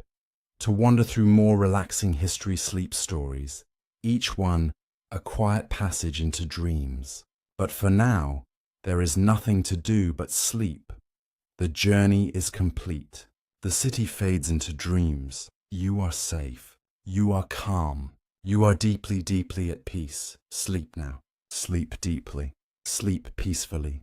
Speaker 1: to wander through more relaxing history sleep stories, each one a quiet passage into dreams. But for now, there is nothing to do but sleep. The journey is complete. The city fades into dreams. You are safe. You are calm. You are deeply, deeply at peace. Sleep now. Sleep deeply. Sleep peacefully.